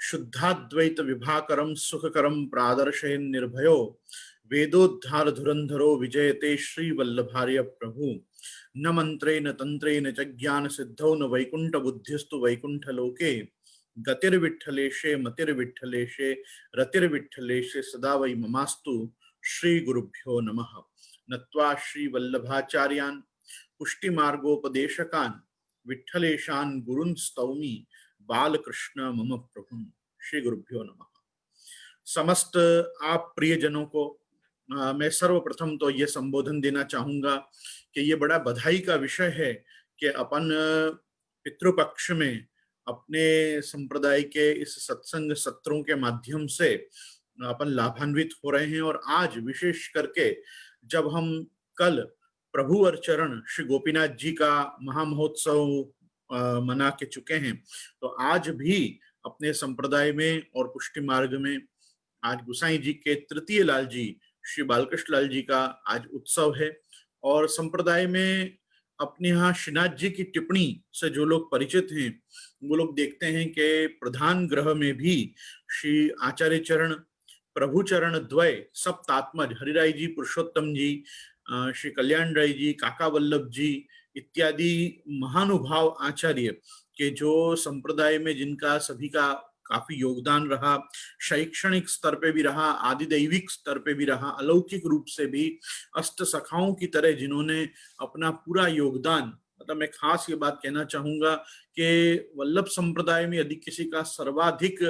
शुद्धाद्वैत विभाकरम सुखकरम प्रादर्शयन् निर्भयो वेदोद्धार धुरंधरो विजयते श्री वल्लभार्य प्रभु। न मंत्रेण तंत्रेण च ज्ञान सिद्धौ न वैकुंठ बुद्धिस्तु वैकुंठ लोके गतिर्विठ्ठलेशे मतिर्विठ्ठलेशे रतिर्विठ्ठलेशे सदा वै ममास्तु। श्री गुरुभ्यो नमः। नत्वा श्री वल्लभाचार्यान् पुष्टिमार्गोपदेशकान् विठ्ठलेशान् गुरुन् स्तौमि बालकृष्ण मम प्रभुन्। श्री गुरुभ्यो नमः। समस्त आप प्रियजनों को मैं सर्वप्रथम तो ये संबोधन देना चाहूंगा कि ये बड़ा बधाई का विषय है कि अपन पितृपक्ष में अपने संप्रदाय के इस सत्संग सत्रों के माध्यम से अपन लाभान्वित हो रहे हैं। और आज विशेष करके जब हम कल प्रभु और चरण श्री गोपीनाथ जी का महामहोत्सव मना के चुके हैं, तो आज भी अपने संप्रदाय में और पुष्टि मार्ग में आज गुसाई जी के तृतीय लाल जी श्री बालकृष्ण लाल जी का आज उत्सव है। और संप्रदाय में अपने यहाँ श्रीनाथ जी की टिप्पणी से जो लोग परिचित हैं वो लोग देखते हैं कि प्रधान ग्रह में भी श्री आचार्य चरण, प्रभु चरण द्वय, सप्तात्मज हरिराय जी, पुरुषोत्तम जी, श्री कल्याण राय जी, काका वल्लभ जी इत्यादि महानुभाव आचार्य के जो संप्रदाय में जिनका सभी का काफी योगदान रहा, शैक्षणिक स्तर पे भी रहा, आदिदैविक स्तर पे भी रहा, अलौकिक रूप से भी अष्ट सखाओं की तरह जिन्होंने अपना पूरा योगदान, मतलब मैं खास ये बात कहना चाहूंगा कि वल्लभ संप्रदाय में यदि किसी का सर्वाधिक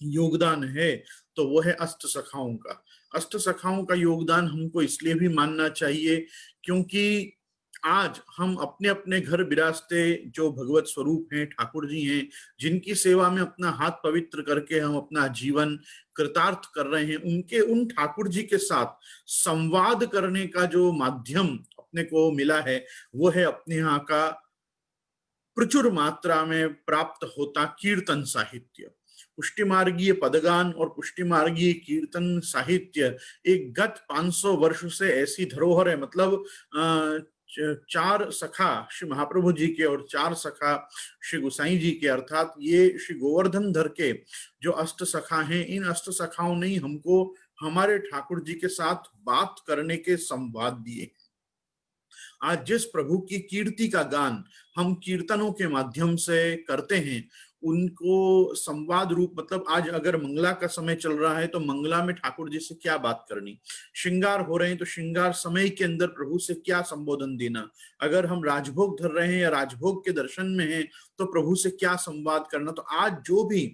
योगदान है तो वो है अष्ट सखाओं का। अष्ट सखाओं का योगदान हमको इसलिए भी मानना चाहिए क्योंकि आज हम अपने अपने घर विराजते जो भगवत स्वरूप हैं, ठाकुर जी हैं, जिनकी सेवा में अपना हाथ पवित्र करके हम अपना जीवन कृतार्थ कर रहे हैं, उनके उन ठाकुर जी के साथ संवाद करने का जो माध्यम अपने को मिला है वो है अपने यहाँ का प्रचुर मात्रा में प्राप्त होता कीर्तन साहित्य। पुष्टिमार्गीय पदगान और पुष्टिमार्गीय कीर्तन साहित्य एक गत 500 वर्ष से ऐसी धरोहर है। मतलब चार सखा श्री महाप्रभु जी के और चार सखा श्री गुसाई जी के, अर्थात ये श्री गोवर्धन धर के जो अष्ट सखा हैं, इन अष्ट सखाओं ने हमको हमारे ठाकुर जी के साथ बात करने के संवाद दिए। आज जिस प्रभु की कीर्ति का गान हम कीर्तनों के माध्यम से करते हैं, उनको संवाद रूप, मतलब आज अगर मंगला का समय चल रहा है तो मंगला में ठाकुर जी से क्या बात करनी, श्रृंगार हो रहे हैं तो श्रृंगार समय के अंदर प्रभु से क्या संबोधन देना, अगर हम राजभोग धर रहे हैं या राजभोग के दर्शन में हैं तो प्रभु से क्या संवाद करना। तो आज जो भी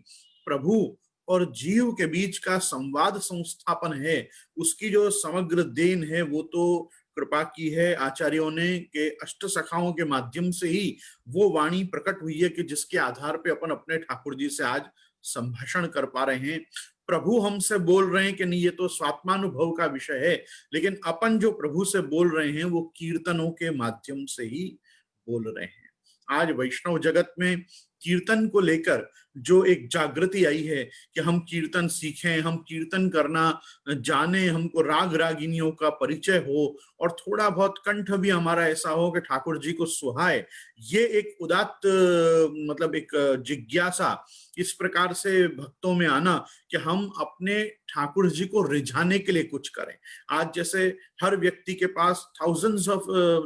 प्रभु और जीव के बीच का संवाद संस्थापन है, उसकी जो समग्र देन है वो तो कृपा की है आचार्यों ने के अष्ट सखाओं के माध्यम से ही वो वाणी प्रकट हुई है कि जिसके आधार पे अपन अपने ठाकुर जी से आज संभाषण कर पा रहे हैं। प्रभु हमसे बोल रहे हैं कि नहीं, ये तो स्वात्मानुभव का विषय है, लेकिन अपन जो प्रभु से बोल रहे हैं वो कीर्तनों के माध्यम से ही बोल रहे हैं। आज वैष्णव जगत में कीर्तन को लेकर जो एक जागृति आई है कि हम कीर्तन सीखें, हम कीर्तन करना जाने, हमको राग रागिनियों का परिचय हो और थोड़ा बहुत कंठ भी हमारा ऐसा हो कि ठाकुर जी को सुहाए, ये एक उदात्त मतलब एक जिज्ञासा इस प्रकार से भक्तों में आना कि हम अपने ठाकुर जी को रिझाने के लिए कुछ करें। आज जैसे हर व्यक्ति के पास thousands of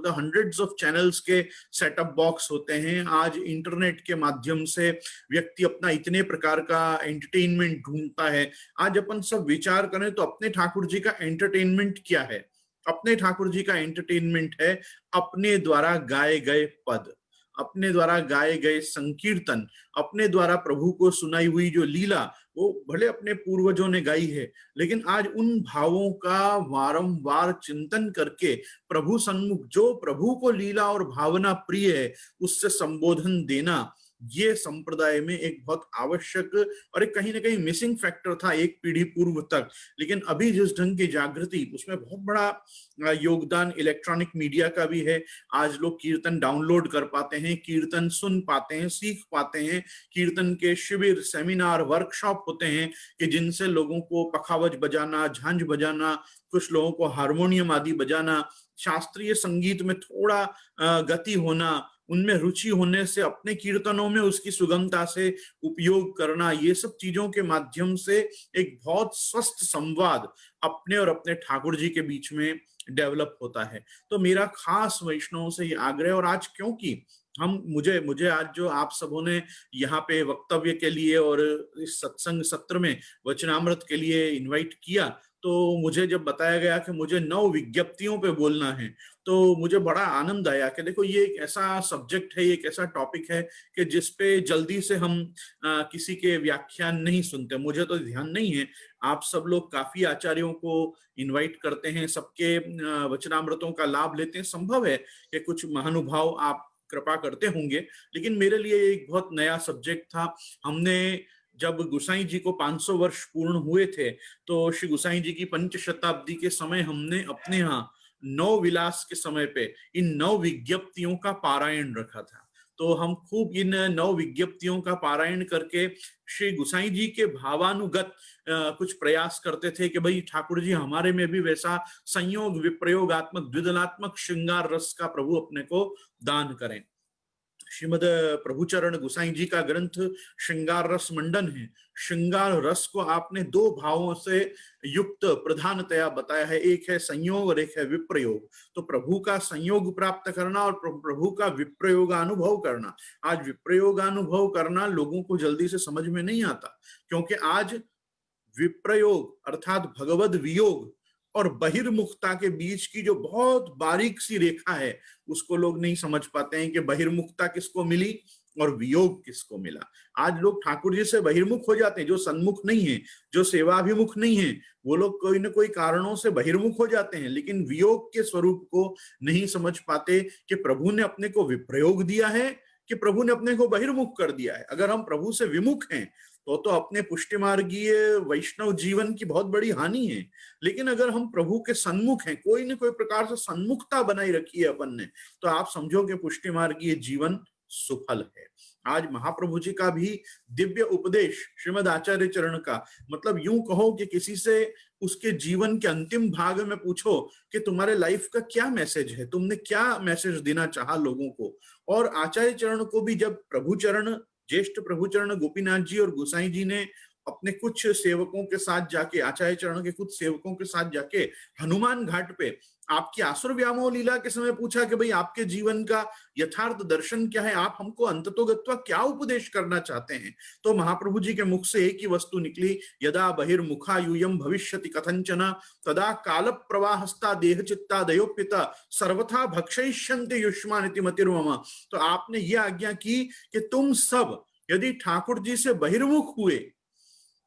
hundreds of channels के सेटअप बॉक्स होते हैं, आज इंटरनेट के माध्यम से व्यक्ति अपना इतने प्रकार का एंटरटेनमेंट ढूंढता है। आज अपन सब विचार करें तो अपने ठाकुर जी का एंटरटेनमेंट क्या है? अपने ठाकुर जी का एंटरटेनमेंट है अपने द्वारा गाए गए पद, अपने द्वारा गाए गए संकीर्तन, अपने द्वारा प्रभु को सुनाई हुई जो लीला, वो भले अपने पूर्वजों ने गाई है, लेकिन आज उन भावों का वारंवार चिंतन करके प्रभु सन्मुख जो प्रभु को लीला और भावना प्रिय है उससे संबोधन देना, ये संप्रदाय में एक बहुत आवश्यक और एक कहीं ना कहीं मिसिंग फैक्टर था एक पीढ़ी पूर्व तक। लेकिन अभी जिस ढंग की जागृति, उसमें बहुत बड़ा योगदान इलेक्ट्रॉनिक मीडिया का भी है। आज लोग कीर्तन डाउनलोड कर पाते हैं, कीर्तन सुन पाते हैं, सीख पाते हैं, कीर्तन के शिविर, सेमिनार, वर्कशॉप होते हैं कि जिनसे लोगों को पखावज बजाना, झांझ बजाना, कुछ लोगों को हारमोनियम आदि बजाना, शास्त्रीय संगीत में थोड़ा गति होना, उनमें रुचि होने से अपने कीर्तनों में उसकी सुगमता से उपयोग करना, ये सब चीजों के माध्यम से एक बहुत स्वस्थ संवाद अपने और अपने ठाकुर जी के बीच में डेवलप होता है। तो मेरा खास वैष्णवों से ये आग्रह, और आज क्योंकि हम मुझे मुझे आज जो आप सबों ने यहाँ पे वक्तव्य के लिए और इस सत्संग सत्र में वचनामृत के लिए इनवाइट किया, तो मुझे जब बताया गया कि मुझे 9 विज्ञप्तियों पे बोलना है, तो मुझे बड़ा आनंद आया कि देखो ये एक ऐसा सब्जेक्ट है, एक ऐसा टॉपिक है कि जिस पे जल्दी से हम किसी के व्याख्यान नहीं सुनते। मुझे तो ध्यान नहीं है, आप सब लोग काफी आचार्यों को इनवाइट करते हैं, सबके वचनामृतों का लाभ लेते हैं। संभव है कि कुछ महानुभाव आप कृपा करते होंगे, लेकिन मेरे लिए एक बहुत नया सब्जेक्ट था। हमने जब गुसाई जी को 500 वर्ष पूर्ण हुए थे, तो श्री गुसाई जी की पंच शताब्दी के समय हमने अपने यहाँ 9 विलास के समय पे इन 9 विज्ञप्तियों का पारायण रखा था। तो हम खूब इन 9 विज्ञप्तियों का पारायण करके श्री गुसाई जी के भावानुगत कुछ प्रयास करते थे कि भाई ठाकुर जी हमारे में भी वैसा संयोग विप्रयोगात्मक द्विदलात्मक श्रृंगार रस का प्रभु अपने को दान करें। श्रीमद प्रभुचरण गुसाई जी का ग्रंथ श्रृंगार रस मंडन है। श्रृंगार रस को आपने 2 भावों से युक्त प्रधानतया बताया है, एक है संयोग और एक है विप्रयोग। तो प्रभु का संयोग प्राप्त करना और प्रभु का विप्रयोगानुभव करना। आज विप्रयोगानुभव करना लोगों को जल्दी से समझ में नहीं आता, क्योंकि आज विप्रयोग अर्थात भगवद वियोग और बहिर्मुखता के बीच की जो बहुत बारीक सी रेखा है, उसको लोग नहीं समझ पाते हैं कि बहिर्मुखता किसको मिली और वियोग किसको मिला। आज लोग ठाकुर जी से बहिर्मुख हो जाते हैं, जो सन्मुख नहीं है, जो सेवाभिमुख नहीं है, वो लोग कोई ना कोई कारणों से बहिर्मुख हो जाते हैं, लेकिन वियोग के स्वरूप को नहीं समझ पाते कि प्रभु ने अपने को विप्रयोग दिया है कि प्रभु ने अपने को बहिर्मुख कर दिया है। अगर हम प्रभु से विमुख हैं तो अपने पुष्टि मार्गीय वैष्णव जीवन की बहुत बड़ी हानि है। लेकिन अगर हम प्रभु के सन्मुख हैं, कोई न कोई प्रकार से सन्मुखता बनाई रखी है अपन ने, तो आप समझो कि पुष्टि मार्गीय जीवन सुफल है। आज महाप्रभु जी का भी दिव्य उपदेश श्रीमद आचार्य चरण का, मतलब यूं कहो कि किसी से उसके जीवन के अंतिम भाग में पूछो कि तुम्हारे लाइफ का क्या मैसेज है, तुमने क्या मैसेज देना चाहा लोगों को। और आचार्य चरण को भी जब प्रभु चरण, ज्येष्ठ प्रभु चरण गोपीनाथ जी और गोसाई जी ने अपने कुछ सेवकों के साथ जाके, आचार्य चरण के कुछ सेवकों के साथ जाके हनुमान घाट पे आपकी आसुर व्यामोह लीला के समय पूछा कि भाई आपके जीवन का यथार्थ दर्शन क्या है, आप हमको अंततोगत्वा क्या उपदेश करना चाहते हैं, तो महाप्रभु जी के मुख से एक ही वस्तु निकली, यदा बहिर्मुखा यूयम भविष्यति कथंचन तदा काल प्रवाहस्ता देह चित्ता दयोपिता सर्वथा भक्षयिष्यन्ते युष्मान इति मतिर्मम। तो आपने ये आज्ञा की कि तुम सब यदि ठाकुर जी से बहिर्मुख हुए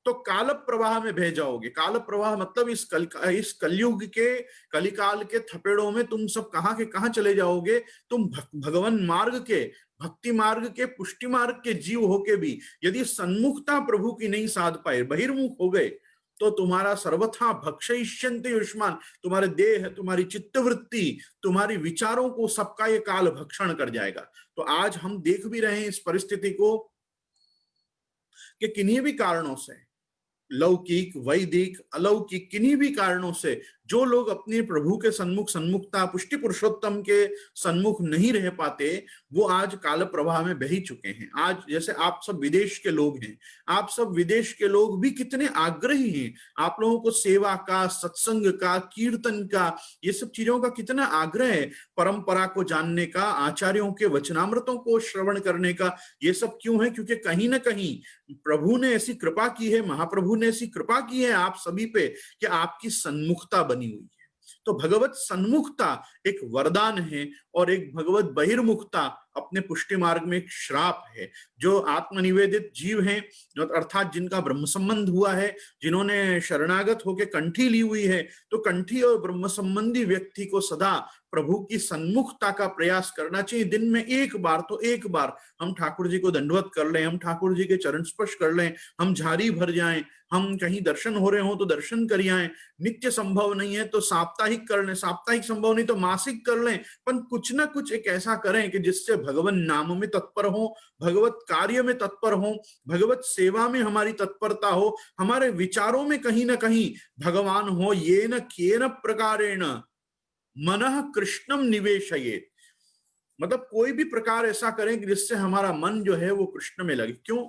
तो काल प्रवाह में बह जाओगे। काल प्रवाह मतलब इस कलयुग के कलिकाल के थपेड़ों में तुम सब कहां के कहां चले जाओगे। तुम भगवान मार्ग के, भक्ति मार्ग के, पुष्टि मार्ग के जीव होके भी यदि सन्मुखता प्रभु की नहीं साध पाए, बहिर्मुख हो गए, तो तुम्हारा सर्वथा भक्षयिष्यन्ते युष्मान, तुम्हारे देह, तुम्हारी चित्तवृत्ति, तुम्हारी विचारों को सबका ये काल भक्षण कर जाएगा। तो आज हम देख भी रहे हैं इस परिस्थिति को कि किन्हीं भी कारणों से, लौकिक, वैदिक, अलौकिक, किन्हीं भी कारणों से जो लोग अपने प्रभु के सन्मुख, सन्मुखता, पुष्टि पुरुषोत्तम के सन्मुख नहीं रह पाते, वो आज काल प्रवाह में बह ही चुके हैं। आज जैसे आप सब विदेश के लोग हैं, आप सब विदेश के लोग भी कितने आग्रही हैं, आप लोगों को सेवा का, सत्संग का, कीर्तन का, ये सब चीजों का कितना आग्रह है, परंपरा को जानने का, आचार्यों के वचनामृतों को श्रवण करने का। ये सब क्यों है? क्योंकि कहीं ना कहीं प्रभु ने ऐसी कृपा की है, महाप्रभु ने ऐसी कृपा की है आप सभी पे कि आपकी सन्मुखता बनी हुई है। तो भगवत सन्मुखता एक वरदान है और एक भगवत बहिर्मुखता अपने पुष्टि मार्ग में एक श्राप है। जो आत्मनिवेदित जीव हैं, अर्थात जिनका ब्रह्म संबंध हुआ है, जिन्होंने शरणागत होकर कंठी ली हुई है, तो कंठी और ब्रह्म संबंधी व्यक्ति को सदा प्रभु की सन्मुखता का प्रयास करना चाहिए। दिन में एक बार तो एक बार हम ठाकुर जी को दंडवत कर लें, हम ठाकुर जी के चरण स्पर्श कर लें, हम झाड़ी भर जाएं, हम कहीं दर्शन हो रहे हो तो दर्शन कर आए। नित्य संभव नहीं है तो साप्ताहिक कर लें, साप्ताहिक संभव नहीं तो मासिक कर लें, पर कुछ ना कुछ एक ऐसा करें कि जिससे भगवान नाम में तत्पर हो, भगवत कार्य में तत्पर हो, भगवत सेवा में हमारी तत्परता हो, हमारे विचारों में कहीं ना कहीं भगवान हो। ये न केन प्रकारेण मनः कृष्णम निवेशयेत्। मतलब कोई भी प्रकार ऐसा करें कि जिससे हमारा मन जो है वो कृष्ण में लगे। क्यों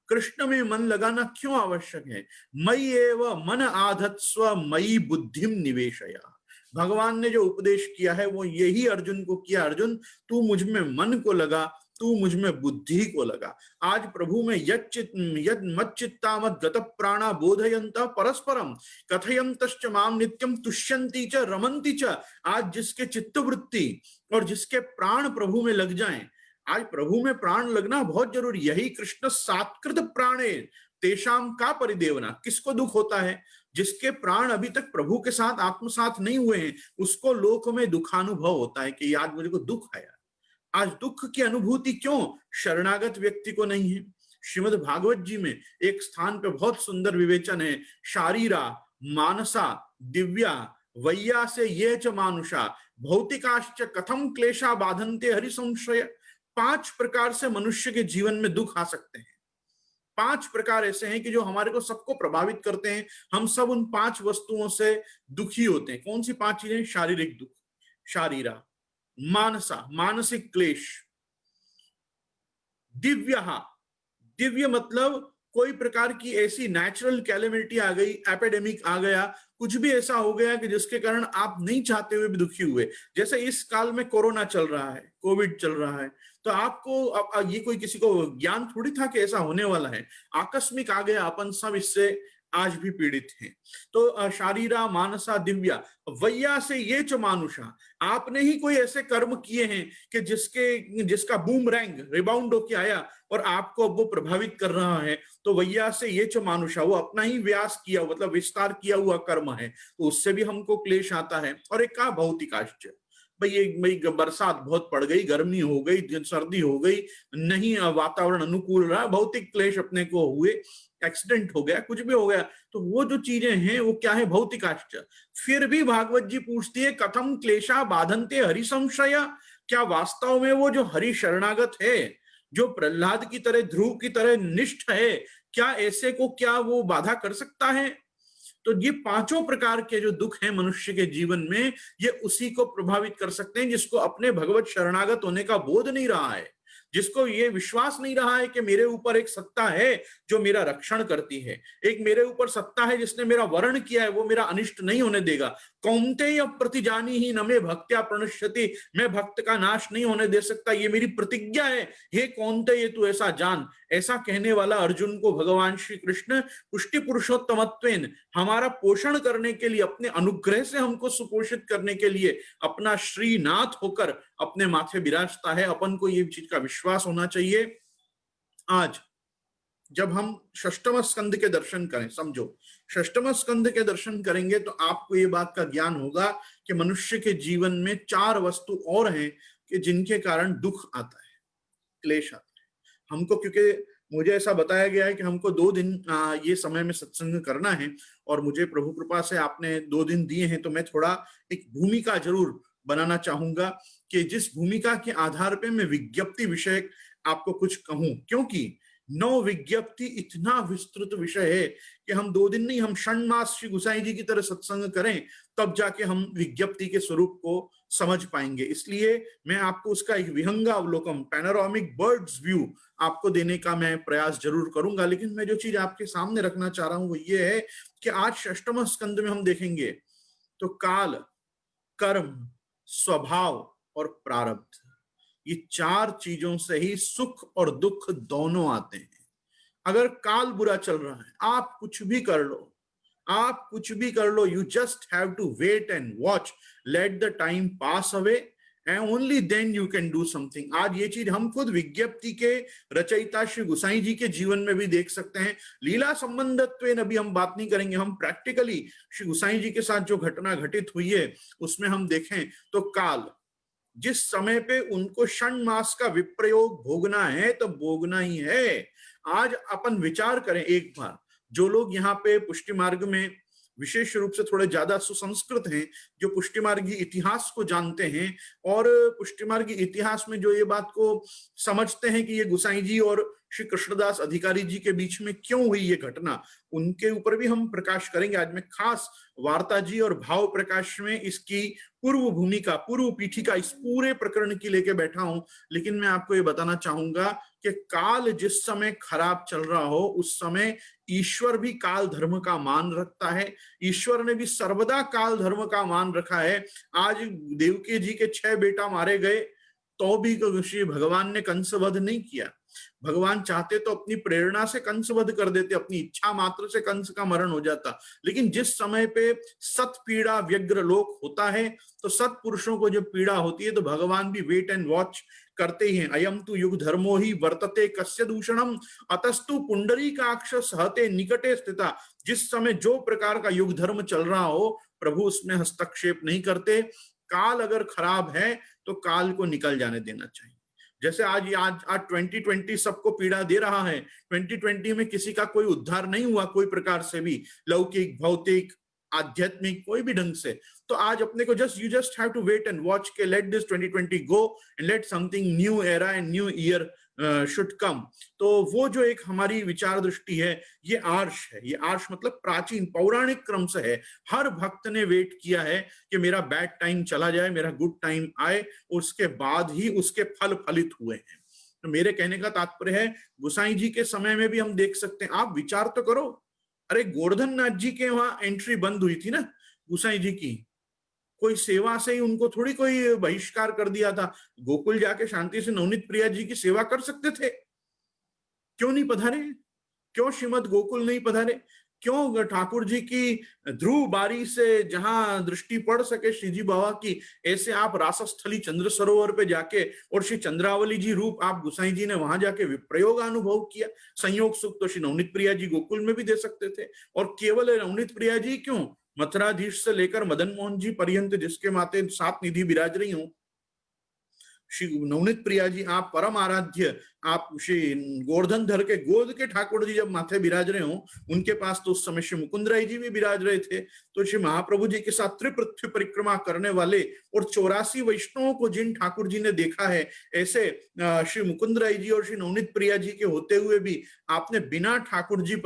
कृष्ण में मन लगाना क्यों आवश्यक है? मयि एव मन आधत्स्व मयि बुद्धिम निवेशया। भगवान ने जो उपदेश किया है वो यही अर्जुन को किया, अर्जुन तू मुझ में मन को लगा, तू मुझ में बुद्धि को लगा। आज प्रभु में यद मच्चित्ता मत गत प्राणा बोधयंत परस्परम कथयंतश्च माम नित्यम तुष्यंती च रमंती च। आज जिसके चित्तवृत्ति और जिसके प्राण प्रभु में लग जाएं, आज प्रभु में प्राण लगना बहुत जरूरी। यही कृष्ण सात्कृत प्राणे तेषाम का परिदेवना। किसको दुख होता है? जिसके प्राण अभी तक प्रभु के साथ आत्मसात नहीं हुए हैं, उसको लोक में दुखानुभव होता है कि आज मुझे को दुख आया। आज दुख की अनुभूति क्यों शरणागत व्यक्ति को नहीं है? श्रीमद् भागवत जी में एक स्थान पे बहुत सुंदर विवेचन है। शारीरा मानसा दिव्या वैया से ये च मानुषा भौतिकाश्च कथम क्लेशा बाधन्ते हरि संशय। 5 प्रकार से मनुष्य के जीवन में दुख आ सकते हैं। 5 प्रकार ऐसे हैं कि जो हमारे को सबको प्रभावित करते हैं। हम सब उन 5 वस्तुओं से दुखी होते हैं। कौन सी 5 चीजें? शारीरिक दुख, शारीरा, मानसा मानसिक क्लेश, दिव्य, दिव्य मतलब कोई प्रकार की ऐसी नेचुरल कैलेमिटी आ गई, एपिडेमिक आ गया, कुछ भी ऐसा हो गया कि जिसके कारण आप नहीं चाहते हुए भी दुखी हुए। जैसे इस काल में कोरोना चल रहा है, कोविड चल रहा है, तो आपको अब ये कोई किसी को ज्ञान थोड़ी था कि ऐसा होने वाला है, आकस्मिक आ गया। अपन सब इससे आज भी पीड़ित हैं। तो शारीरा मानसा दिव्या वैया से ये च मानुषा। आपने ही कोई ऐसे कर्म किए हैं कि जिसका बूमरैंग रिबाउंड होके आया और आपको अब वो प्रभावित कर रहा है। तो वैया से ये च मानुषा, वो अपना ही व्यास किया, मतलब विस्तार किया हुआ कर्म है, तो उससे भी हमको क्लेश आता है। और एक कहा भौतिकाश्च, भाई बरसात बहुत पड़ गई, गर्मी हो गई, सर्दी हो गई, नहीं वातावरण अनुकूल रहा, भौतिक क्लेश अपने को हुए, एक्सीडेंट हो गया, कुछ भी हो गया, तो वो जो चीजें हैं वो क्या है? भौतिकाश्च। फिर भी भागवत जी पूछती है कथम क्लेशा बाधन्ते हरि संशय। क्या वास्तव में वो जो हरि शरणागत है, जो प्रहलाद की तरह ध्रुव की तरह निष्ठ है, क्या ऐसे को क्या वो बाधा कर सकता है? तो ये 5 प्रकार के जो दुख हैं मनुष्य के जीवन में, ये उसी को प्रभावित कर सकते हैं जिसको अपने भगवत शरणागत होने का बोध नहीं रहा है, जिसको ये विश्वास नहीं रहा है कि मेरे ऊपर एक सत्ता है जो मेरा रक्षण करती है, एक मेरे ऊपर सत्ता है जिसने मेरा वर्ण किया है, वो मेरा अनिष्ट नहीं होने देगा। कौन्तेय प्रतिजानी ही न मे भक्त्या प्रणश्यति। मैं भक्त का नाश नहीं होने दे सकता, ये मेरी प्रतिज्ञा है। हे कौन्तेय तू ऐसा जान। ऐसा कहने वाला अर्जुन को भगवान श्री कृष्ण पुष्टि पुरुषोत्तमत्वेन हमारा पोषण करने के लिए, अपने अनुग्रह से हमको सुपोषित करने के लिए अपना श्रीनाथ होकर अपने माथे विराजता है। अपन को ये चीज का विश्वास होना चाहिए। आज जब हम षष्टम स्कंद के दर्शन करें, समझो षष्टम स्कंद के दर्शन करेंगे तो आपको ये बात का ज्ञान होगा कि मनुष्य के जीवन में 4 वस्तु और हैं कि जिनके कारण दुख आता है, क्लेश आता है हमको। क्योंकि मुझे ऐसा बताया गया है कि हमको 2 दिन ये समय में सत्संग करना है, और मुझे प्रभु कृपा से आपने 2 दिन दिए हैं, तो मैं थोड़ा एक भूमिका जरूर बनाना चाहूंगा कि जिस भूमिका के आधार पे मैं विज्ञप्ति विषय आपको कुछ कहूं। क्योंकि नौ विज्ञप्ति इतना विस्तृत विषय है कि हम 2 दिन नहीं, हम षण्मास श्री गुसाई जी की तरह सत्संग करें तब जाके हम विज्ञप्ति के स्वरूप को समझ पाएंगे। इसलिए मैं आपको उसका एक विहंगावलोकन, पैनोरामिक बर्ड्स व्यू आपको देने का मैं प्रयास जरूर करूंगा। लेकिन मैं जो चीज आपके सामने रखना चाह रहा हूं वो ये है कि आज षष्टम स्कंद में हम देखेंगे तो काल, कर्म, स्वभाव और प्रारब्ध, ये 4 चीजों से ही सुख और दुख दोनों आते हैं। अगर काल बुरा चल रहा है, आप कुछ भी कर लो, आप कुछ भी कर लो, you just have to wait and watch, let the time pass away and only then you can do something. आज ये चीज हम खुद विज्ञप्ति के रचयिता श्री गुसाई जी के जीवन में भी देख सकते हैं। लीला संबंधत्वेन अभी हम बात नहीं करेंगे, हम प्रैक्टिकली श्री गुसाई जी के साथ जो घटना घटित हुई है उसमें हम देखें तो काल, जिस समय पे उनको षण्मास का विप्रयोग भोगना है तो भोगना ही है। आज अपन विचार करें एक बार, जो लोग यहाँ पे पुष्टि मार्ग में विशेष रूप से थोड़े ज्यादा सुसंस्कृत हैं, जो पुष्टि मार्गी इतिहास को जानते हैं और पुष्टि मार्गी इतिहास में जो ये बात को समझते हैं कि ये गुसाई जी और श्री कृष्णदास अधिकारी जी के बीच में क्यों हुई ये घटना, उनके ऊपर भी हम प्रकाश करेंगे। आज मैं खास वार्ता जी और भाव प्रकाश में इसकी पूर्व भूमिका, पूर्व पीठिका इस पूरे प्रकरण की लेके बैठा हूं। लेकिन मैं आपको ये बताना चाहूंगा कि काल जिस समय खराब चल रहा हो उस समय ईश्वर भी काल धर्म का मान रखता है। ईश्वर ने भी सर्वदा काल धर्म का मान रखा है। आज देवकी जी के 6 बेटा मारे गए तो भी श्री भगवान ने कंसवध नहीं किया। भगवान चाहते तो अपनी प्रेरणा से कंस वध कर देते, अपनी इच्छा मात्र से कंस का मरण हो जाता। लेकिन जिस समय पे सत पीड़ा व्यग्र लोक होता है तो सत पुरुषों को जब पीड़ा होती है तो भगवान भी वेट एंड वॉच करते ही हैं। अयम तु युग धर्मो ही वर्तते कस्य दूषणम अतस्तु पुंडरीकाक्ष सहते निकटे स्थिता। जिस समय जो प्रकार का युग धर्म चल रहा हो प्रभु उसमें हस्तक्षेप नहीं करते। काल अगर खराब है तो काल को निकल जाने देना चाहिए। जैसे आज 2020 सबको पीड़ा दे रहा है। 2020 में किसी का कोई उद्धार नहीं हुआ कोई प्रकार से भी, लौकिक भौतिक आध्यात्मिक कोई भी ढंग से। तो आज अपने को you just have to wait and watch के let this 2020 go and let something new era and new year should come. तो वो जो एक हमारी विचार दृष्टि है ये आर्ष है। ये आर्ष मतलब प्राचीन पौराणिक क्रम से है। हर भक्त ने वेट किया है कि मेरा बैड टाइम चला जाए, मेरा गुड टाइम आए, उसके बाद ही उसके फल फलित हुए हैं। तो मेरे कहने का तात्पर्य है गोसाई जी के समय में भी हम देख सकते हैं। आप विचार तो करो, अरे गोवर्धन नाथ जी के वहां एंट्री बंद हुई थी ना गोसाई जी की, कोई सेवा से ही उनको थोड़ी कोई बहिष्कार कर दिया था। गोकुल जाके शांति से नवनीत प्रिया जी की सेवा कर सकते थे, क्यों नहीं पधारे? क्यों श्रीमद गोकुल नहीं पधारे? क्यों ठाकुर जी की ध्रुव बारी से जहां दृष्टि पड़ सके श्री जी बाबा की, ऐसे आप रासस्थली चंद्र सरोवर पे जाके और श्री चंद्रावली जी रूप आप गुसाई जी ने वहां जाके विप्रयोग अनुभव किया। संयोग सुख तो श्री नवनीत प्रिया जी गोकुल में भी दे सकते थे। और केवल नवनीत प्रिया जी क्यों, मथुराधीश से लेकर मदन मोहन जी पर्यंत जिसके माते 7 निधि विराज रही हूं, श्री नवनीत प्रिया जी आप परम आराध्य, आप श्री गोवर्धन धर के गोद के ठाकुर जी जब माथे विराज रहे हो, उनके पास तो उस समय श्री मुकुंद राय जी भी विराज रहे थे। तो श्री महाप्रभु जी के साथ त्रिपृथ्वी परिक्रमा करने वाले और 84 वैष्णवों को जिन ठाकुर जी ने देखा है, ऐसे श्री मुकुंद राय जी और श्री नवनीत प्रिया जी के होते हुए भी आपने बिना ठाकुर जी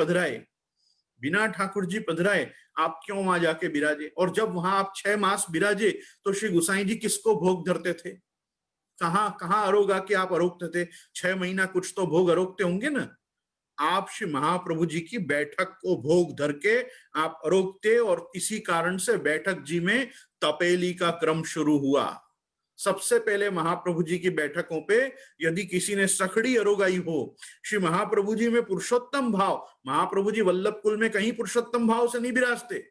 पधराए आप क्यों वहां जाके विराजे? और जब वहां आप 6 मास विराजे तो श्री गुसाई जी किसको भोग धरते थे? कहाँ अरोगा कि आप अरोगते थे? 6 महीना कुछ तो भोग अरोगते होंगे ना। आप श्री महाप्रभु जी की बैठक को भोग धर के आप अरोगते, और इसी कारण से बैठक जी में तपेली का क्रम शुरू हुआ। सबसे पहले महाप्रभु जी की बैठकों पे यदि किसी ने सखड़ी अरोगाई हो, श्री महाप्रभु जी में पुरुषोत्तम भाव, महाप्रभु जी वल्लभ कुल में कहीं पुरुषोत्तम भाव से नहीं विराजते।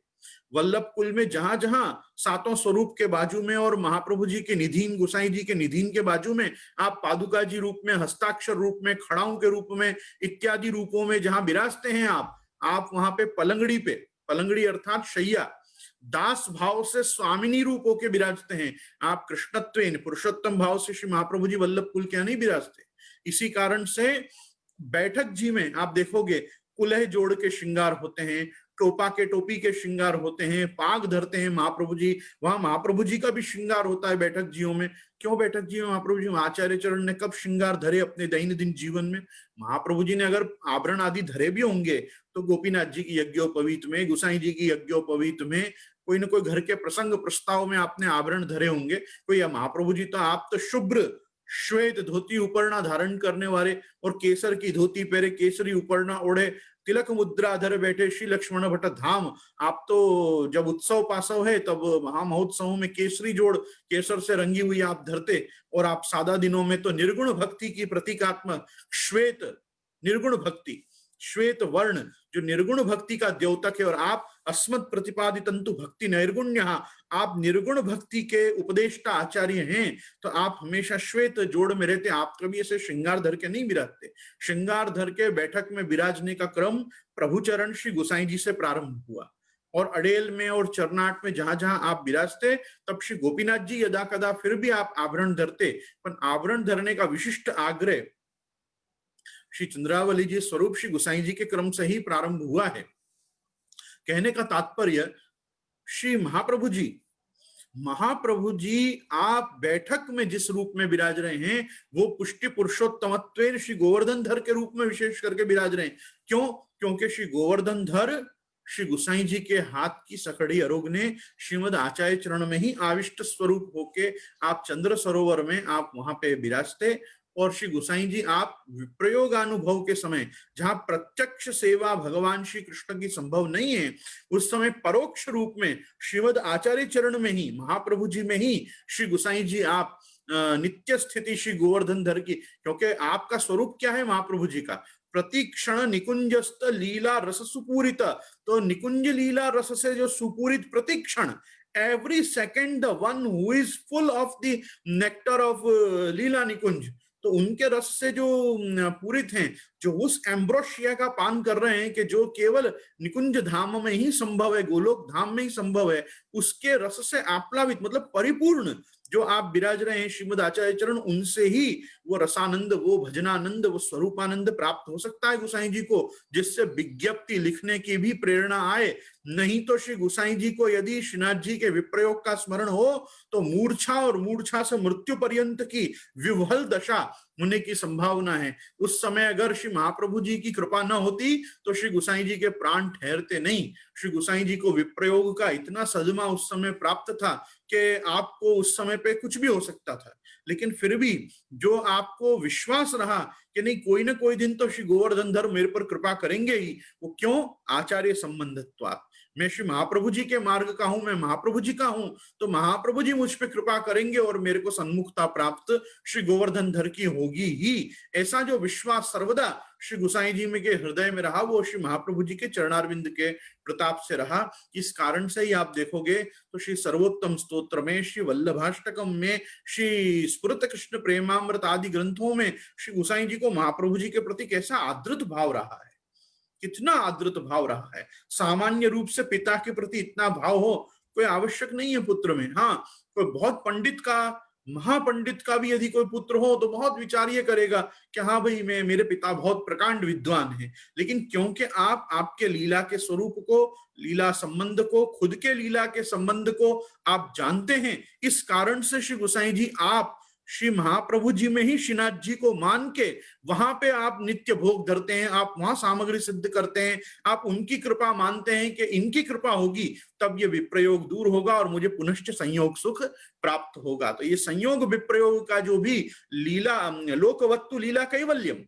वल्लभ कुल में जहां जहां सातों स्वरूप के बाजू में और महाप्रभु जी के निधीन गोसाई जी के निधीन के बाजू में आप पादुका जी रूप में, हस्ताक्षर रूप में, खड़ाओं के रूप में इत्यादि रूपों में जहां विराजते हैं आप वहां पे पलंगड़ी अर्थात शैया दास भाव से स्वामिनी रूप होके विराजते हैं। आप कृष्णत्वेन पुरुषोत्तम भाव से श्री महाप्रभु जी वल्लभ कुल क्या नहीं विराजते। इसी कारण से बैठक जी में आप देखोगे कुलह जोड़ के श्रृंगार होते हैं, टोपी के श्रृंगार होते हैं, पाग धरते हैं महाप्रभु जी। वहां महाप्रभु जी का भी श्रृंगार होता है बैठक जीवों में। क्यों बैठक जी में महाप्रभु जी? आचार्य चरण ने कब श्रृंगार धरे अपने दैनंदिन जीवन में? महाप्रभु जी ने अगर आभरण आदि धरे भी होंगे तो गोपीनाथ जी की यज्ञोपवीत में, गुसाई जी की यज्ञोपवीत में, कोई ना कोई घर के प्रसंग प्रस्ताव में आपने आभरण धरे होंगे। कोई महाप्रभु जी तो आप तो शुभ्र श्वेत धोती उपरना धारण करने वाले और केसर की धोती पहरे, केसरी उपरना ओढ़े, तिलक मुद्रा धर बैठे श्री लक्ष्मण भट्ट धाम। आप तो जब उत्सव पासव है तब महामहोत्सव में केसरी जोड़ केसर से रंगी हुई आप धरते, और आप सादा दिनों में तो निर्गुण भक्ति की प्रतीकात्मक श्वेत निर्गुण भक्ति, श्वेत वर्ण जो निर्गुण भक्ति का द्योतक है, और आप अस्मत् प्रतिपादितंतु भक्ति नैर्गुण्य, आप निर्गुण भक्ति के उपदेष्टा आचार्य हैं। तो आप हमेशा श्वेत जोड़ में रहते, आप कभी ऐसे श्रृंगार धर के नहीं विराजते। श्रृंगार धर के बैठक में विराजने का क्रम प्रभुचरण श्री गोसाई जी से प्रारंभ हुआ, और अडेल में और चरनाट में जहां जहां आप विराजते तब श्री गोपीनाथ जी यदा कदा फिर भी आप आभरण धरते, पर आभरण धरने का विशिष्ट आग्रह श्री चंद्रावली जी स्वरूप श्री गोसाई जी के क्रम से ही प्रारंभ हुआ है। कहने का तात्पर्य श्री महाप्रभु जी महाप्रभु जी आप बैठक में जिस रूप में विराज रहे हैं वो पुष्टि पुरुषोत्तमत्वेन श्री गोवर्धन धर के रूप में विशेष करके विराज रहे हैं। क्यों? क्योंकि श्री गोवर्धन धर श्री गुसाई जी के हाथ की सकड़ी अरोगने श्रीमद आचार्य चरण में ही आविष्ट स्वरूप होके आप चंद्र सरोवर में आप वहां पे विराजते। और श्री गुसाई जी आप विप्रयोगानुभव के समय जहां प्रत्यक्ष सेवा भगवान श्री कृष्ण की संभव नहीं है, उस समय परोक्ष रूप में श्रीमद आचार्य चरण में ही महाप्रभु जी में ही श्री गुसाई जी आप नित्य स्थिति श्री गोवर्धन धर की, क्योंकि आपका स्वरूप क्या है महाप्रभु जी का? प्रतिक्षण निकुंजस्त लीला रस सुपूरित। तो निकुंज लीला रस से जो सुपूरित प्रतिक्षण, every second the one who is full of the nectar of leela nikunj, तो उनके रस से जो पूरित हैं, जो उस एम्ब्रोशिया का पान कर रहे हैं कि जो केवल निकुंज धाम में ही संभव है, गोलोक धाम में ही संभव है, उसके रस से आप्लावित मतलब परिपूर्ण जो आप विराज रहे हैं श्रीमद आचार्य चरण, उनसे ही वो रसानंद, वो भजनानंद, वो स्वरूपानंद प्राप्त हो सकता है गुसाई जी को, जिससे विज्ञप्ति लिखने की भी प्रेरणा आए। नहीं तो श्री गुसाई जी को यदि श्रीनाथ जी के विप्रयोग का स्मरण हो तो मूर्छा और मूर्छा से मृत्यु पर्यंत की विह्वल दशा होने की संभावना है। उस समय अगर श्री महाप्रभु जी की कृपा न होती तो श्री गुसाई जी के प्राण ठहरते नहीं। श्री गुसाई जी को विप्रयोग का इतना सदमा उस समय प्राप्त था कि आपको उस समय पे कुछ भी हो सकता था, लेकिन फिर भी जो आपको विश्वास रहा कि नहीं कोई ना कोई दिन तो श्री गोवर्धन धर मेरे पर कृपा करेंगे ही, वो क्यों? आचार्य संबंधत्वात्। मैं श्री महाप्रभु जी के मार्ग का हूं, मैं महाप्रभु जी का हूं, तो महाप्रभु जी मुझ पे कृपा करेंगे और मेरे को सन्मुखता प्राप्त श्री गोवर्धन धर की होगी ही। ऐसा जो विश्वास सर्वदा श्री गुसाई जी में के हृदय में रहा, वो श्री महाप्रभु जी के चरणारविंद के प्रताप से रहा। इस कारण से ही आप देखोगे तो श्री सर्वोत्तम स्तोत्र में, श्री वल्लभाष्टकम में, श्री स्फुरत कृष्ण प्रेमामृत आदि ग्रंथों में श्री गुसाई जी को महाप्रभु जी के प्रति कैसा आदृत भाव रहा है, कितना आदृत भाव रहा है। सामान्य रूप से पिता के प्रति इतना भाव हो कोई आवश्यक नहीं है पुत्र में। हाँ, कोई बहुत पंडित का, महापंडित का भी यदि कोई पुत्र हो तो बहुत विचार ये करेगा कि हाँ भाई मैं, मेरे पिता बहुत प्रकांड विद्वान है, लेकिन क्योंकि आप आपके लीला के स्वरूप को, लीला संबंध को, खुद के लीला के संबंध को आप जानते हैं, इस कारण से श्री गुसाई जी आप श्री महाप्रभु जी में ही श्रीनाथ जी को मान के वहां पे आप नित्य भोग धरते हैं, आप वहां सामग्री सिद्ध करते हैं, आप उनकी कृपा मानते हैं कि इनकी कृपा होगी तब ये विप्रयोग दूर होगा और मुझे पुनश्च संयोग सुख प्राप्त होगा। तो ये संयोग विप्रयोग का जो भी लीला, लोकवत्तु लीला कैवल्यम,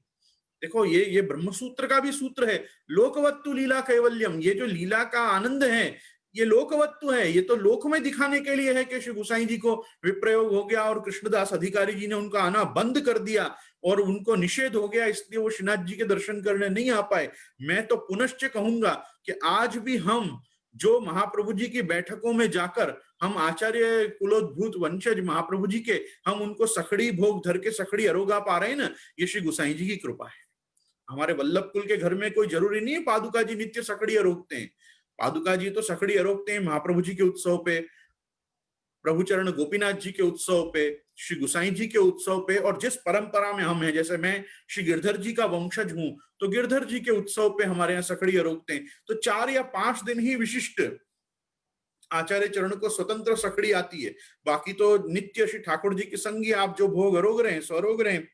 देखो ये ब्रह्मसूत्र का भी सूत्र है, लोकवत्तु लीला कैवल्यम। ये जो लीला का आनंद है ये लोकवत्तु है, ये तो लोक में दिखाने के लिए है कि श्री गुसाई जी को विप्रयोग हो गया और कृष्णदास अधिकारी जी ने उनका आना बंद कर दिया और उनको निषेध हो गया, इसलिए वो श्रीनाथ जी के दर्शन करने नहीं आ पाए। मैं तो पुनश्च कहूंगा कि आज भी हम जो महाप्रभु जी की बैठकों में जाकर हम आचार्य कुलोद्भूत वंशज महाप्रभु जी के, हम उनको सखड़ी भोग धर के सखड़ी अरोगा पा रहे हैं ना, ये श्री गुसाई जी की कृपा है। हमारे वल्लभ कुल के घर में कोई जरूरी नहीं है पादुका जी नित्य सखड़ी अरोगते हैं, पादुका जी तो सखड़ी अरोगते हैं महाप्रभु जी के उत्सव पे, प्रभुचरण गोपीनाथ जी के उत्सव पे, श्री गुसाई जी के उत्सव पे, और जिस परंपरा में हम हैं, जैसे मैं श्री गिरधर जी का वंशज हूं तो गिरधर जी के उत्सव पे हमारे यहाँ सखड़ी अरोगते हैं। तो 4 या 5 दिन ही विशिष्ट आचार्य चरण को स्वतंत्र सखड़ी आती है, बाकी तो नित्य श्री ठाकुर जी के संगी आप जो भोग अरोग रहे हैं, स्वरोग रहे हैं,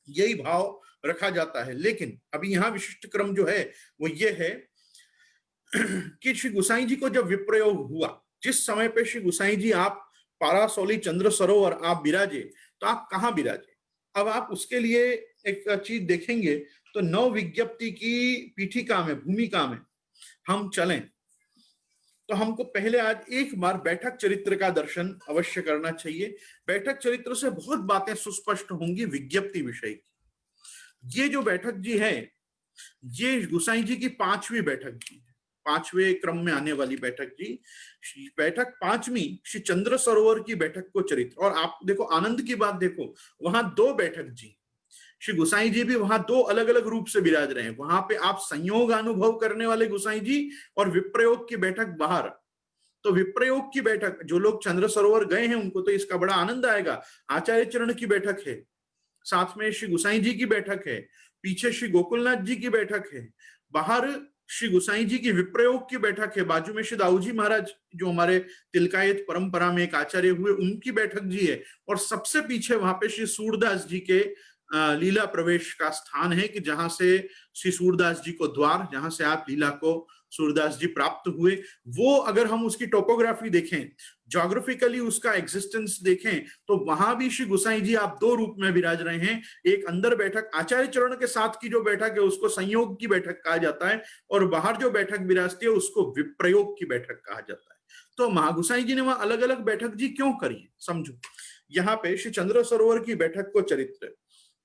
यही भाव रखा जाता है। लेकिन अभी यहाँ विशिष्ट क्रम जो है वो ये है कि श्री गुसाई जी को जब विप्रयोग हुआ, जिस समय पे श्री गुसाई जी आप पारासौली चंद्र सरोवर आप विराजे, तो आप कहाँ विराजे? अब आप उसके लिए एक चीज देखेंगे तो नव विज्ञप्ति की पीठिका में, भूमिका में हम चलें तो हमको पहले आज एक बार बैठक चरित्र का दर्शन अवश्य करना चाहिए। बैठक चरित्र से बहुत बातें सुस्पष्ट होंगी विज्ञप्ति विषय की। ये जो बैठक जी है ये गुसाई जी की 5वीं बैठक जी, 5वें क्रम में आने वाली बैठक जी, बैठक 5वीं श्री चंद्र सरोवर की बैठक को चरित्र। और आप देखो आनंद की बात देखो, वहां 2 बैठक जी, श्री गुसाई जी भी वहां 2 अलग अलग रूप से विराज रहे हैं। वहां पे आप संयोग अनुभव करने वाले गुसाई जी और विप्रयोग की बैठक बाहर। तो विप्रयोग की बैठक, जो लोग चंद्र सरोवर गए हैं उनको तो इसका बड़ा आनंद आएगा। आचार्य चरण की बैठक है, साथ में श्री गुसाई जी की बैठक है, पीछे श्री गोकुलनाथ जी की बैठक है, बाहर श्री गोसाई जी की विप्रयोग की बैठक है, बाजू में श्री दाऊ जी महाराज जो हमारे तिलकायत परंपरा में एक आचार्य हुए उनकी बैठक जी है, और सबसे पीछे वहां पे श्री सूरदास जी के लीला प्रवेश का स्थान है कि जहां से श्री सूरदास जी को द्वार, जहां से आप लीला को सूरदास जी प्राप्त हुए, वो अगर हम उसकी टोपोग्राफी देखें, ज्योग्राफिकली उसका एग्जिस्टेंस देखें, तो वहां भी श्री गोसाई जी आप दो रूप में विराज रहे हैं। एक अंदर बैठक आचार्य चरण के साथ की जो बैठक है उसको संयोग की बैठक कहा जाता है, और बाहर जो बैठक विराजती है उसको विप्रयोग की बैठक कहा जाता है। तो महागोसाई जी ने वहां अलग अलग बैठक जी क्यों करी, समझो। यहाँ पे श्री चंद्र सरोवर की बैठक को चरित्र,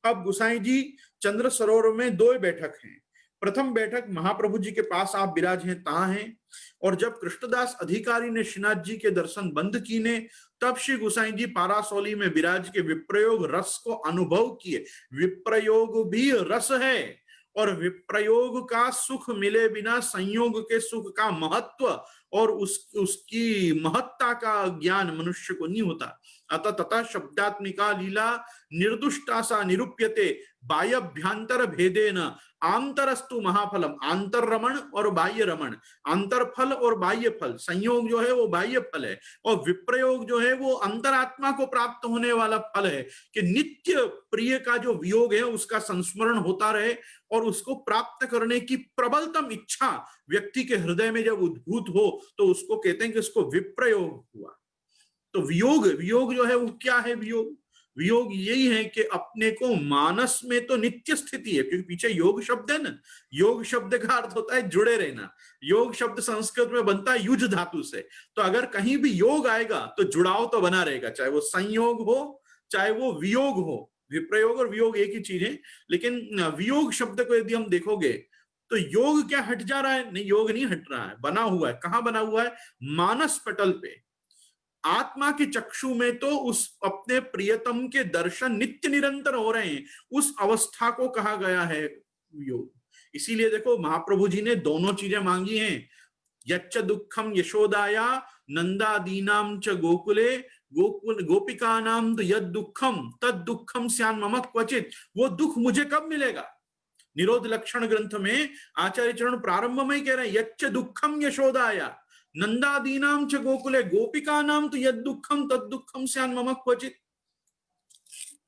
अब गोसाई जी चंद्र सरोवर में दो बैठक हैं। प्रथम बैठक महाप्रभु जी के पास आप विराज हैं ता हैं, और जब कृष्णदास अधिकारी ने श्रीनाथ जी के दर्शन बंद कीने, तब श्री गोसाई जी पारासौली में विराज के विप्रयोग रस को अनुभव किए। विप्रयोग भी रस है, और विप्रयोग का सुख मिले बिना संयोग के सुख का महत्व और उसकी महत्ता का ज्ञान मनुष्य को नहीं होता। अतः तथा शब्दात्मिका लीला निर्दुष्टा सा निरूप्यते बाह्यभ्यांतर भेदेन आंतरस्तु महाफलम। आंतर रमण और बाह्य रमण, आंतर फल और बाह्य फल, संयोग जो है वो बाह्य फल है, और विप्रयोग जो है वो अंतरात्मा को प्राप्त होने वाला फल है कि नित्य प्रिय का जो वियोग है उसका संस्मरण होता रहे, और उसको प्राप्त करने की प्रबलतम इच्छा व्यक्ति के हृदय में जब उद्भूत हो तो उसको कहते हैं कि उसको विप्रयोग हुआ। तो वियोग जो है वो क्या है? वियोग यही है कि अपने को मानस में तो नित्य स्थिति है, क्योंकि पीछे योग शब्द है ना, योग शब्द का अर्थ होता है जुड़े रहना। योग शब्द संस्कृत में बनता है युज धातु से, तो अगर कहीं भी योग आएगा तो जुड़ाव तो बना रहेगा, चाहे वो संयोग हो चाहे वो वियोग हो। विप्रयोग और वियोग एक ही चीज है, लेकिन वियोग शब्द को यदि हम देखोगे तो योग क्या हट जा रहा है? नहीं, योग नहीं हट रहा है, बना हुआ है। कहां बना हुआ है? मानस पटल पे। आत्मा के चक्षु में तो उस अपने प्रियतम के दर्शन नित्य निरंतर हो रहे हैं, उस अवस्था को कहा गया है योग। इसीलिए देखो महाप्रभु जी ने दोनों चीजें मांगी हैं, यच्च दुखम यशोदाया नंदादीनाम च गोकुले गोकुल गोपिकानाम तो यद दुखम तद दुखम स्यान मम क्वचित। वो दुख मुझे कब मिलेगा? निरोध लक्षण ग्रंथ में आचार्य चरण प्रारंभ में ही कह रहे हैं, यच्च दुखम यशोदाया नंदादीनाम च गोकुले गोपिकानाम तो यद दुखम तद दुखम स्यान मम क्वचित।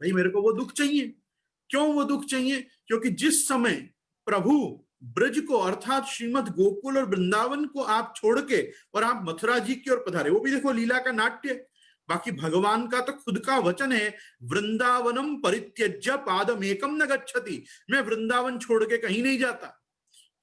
भाई मेरे को वो दुख चाहिए। क्यों वो दुख चाहिए? क्योंकि जिस समय प्रभु ब्रज को अर्थात श्रीमद गोकुल और वृंदावन को आप छोड़ के और आप मथुरा जी की ओर पधारे, वो भी देखो लीला का नाट्य। बाकी भगवान का तो खुद का वचन है, वृंदावनम परित्यज्य पादम एकम न गच्छति, मैं वृंदावन छोड़ के कहीं नहीं जाता।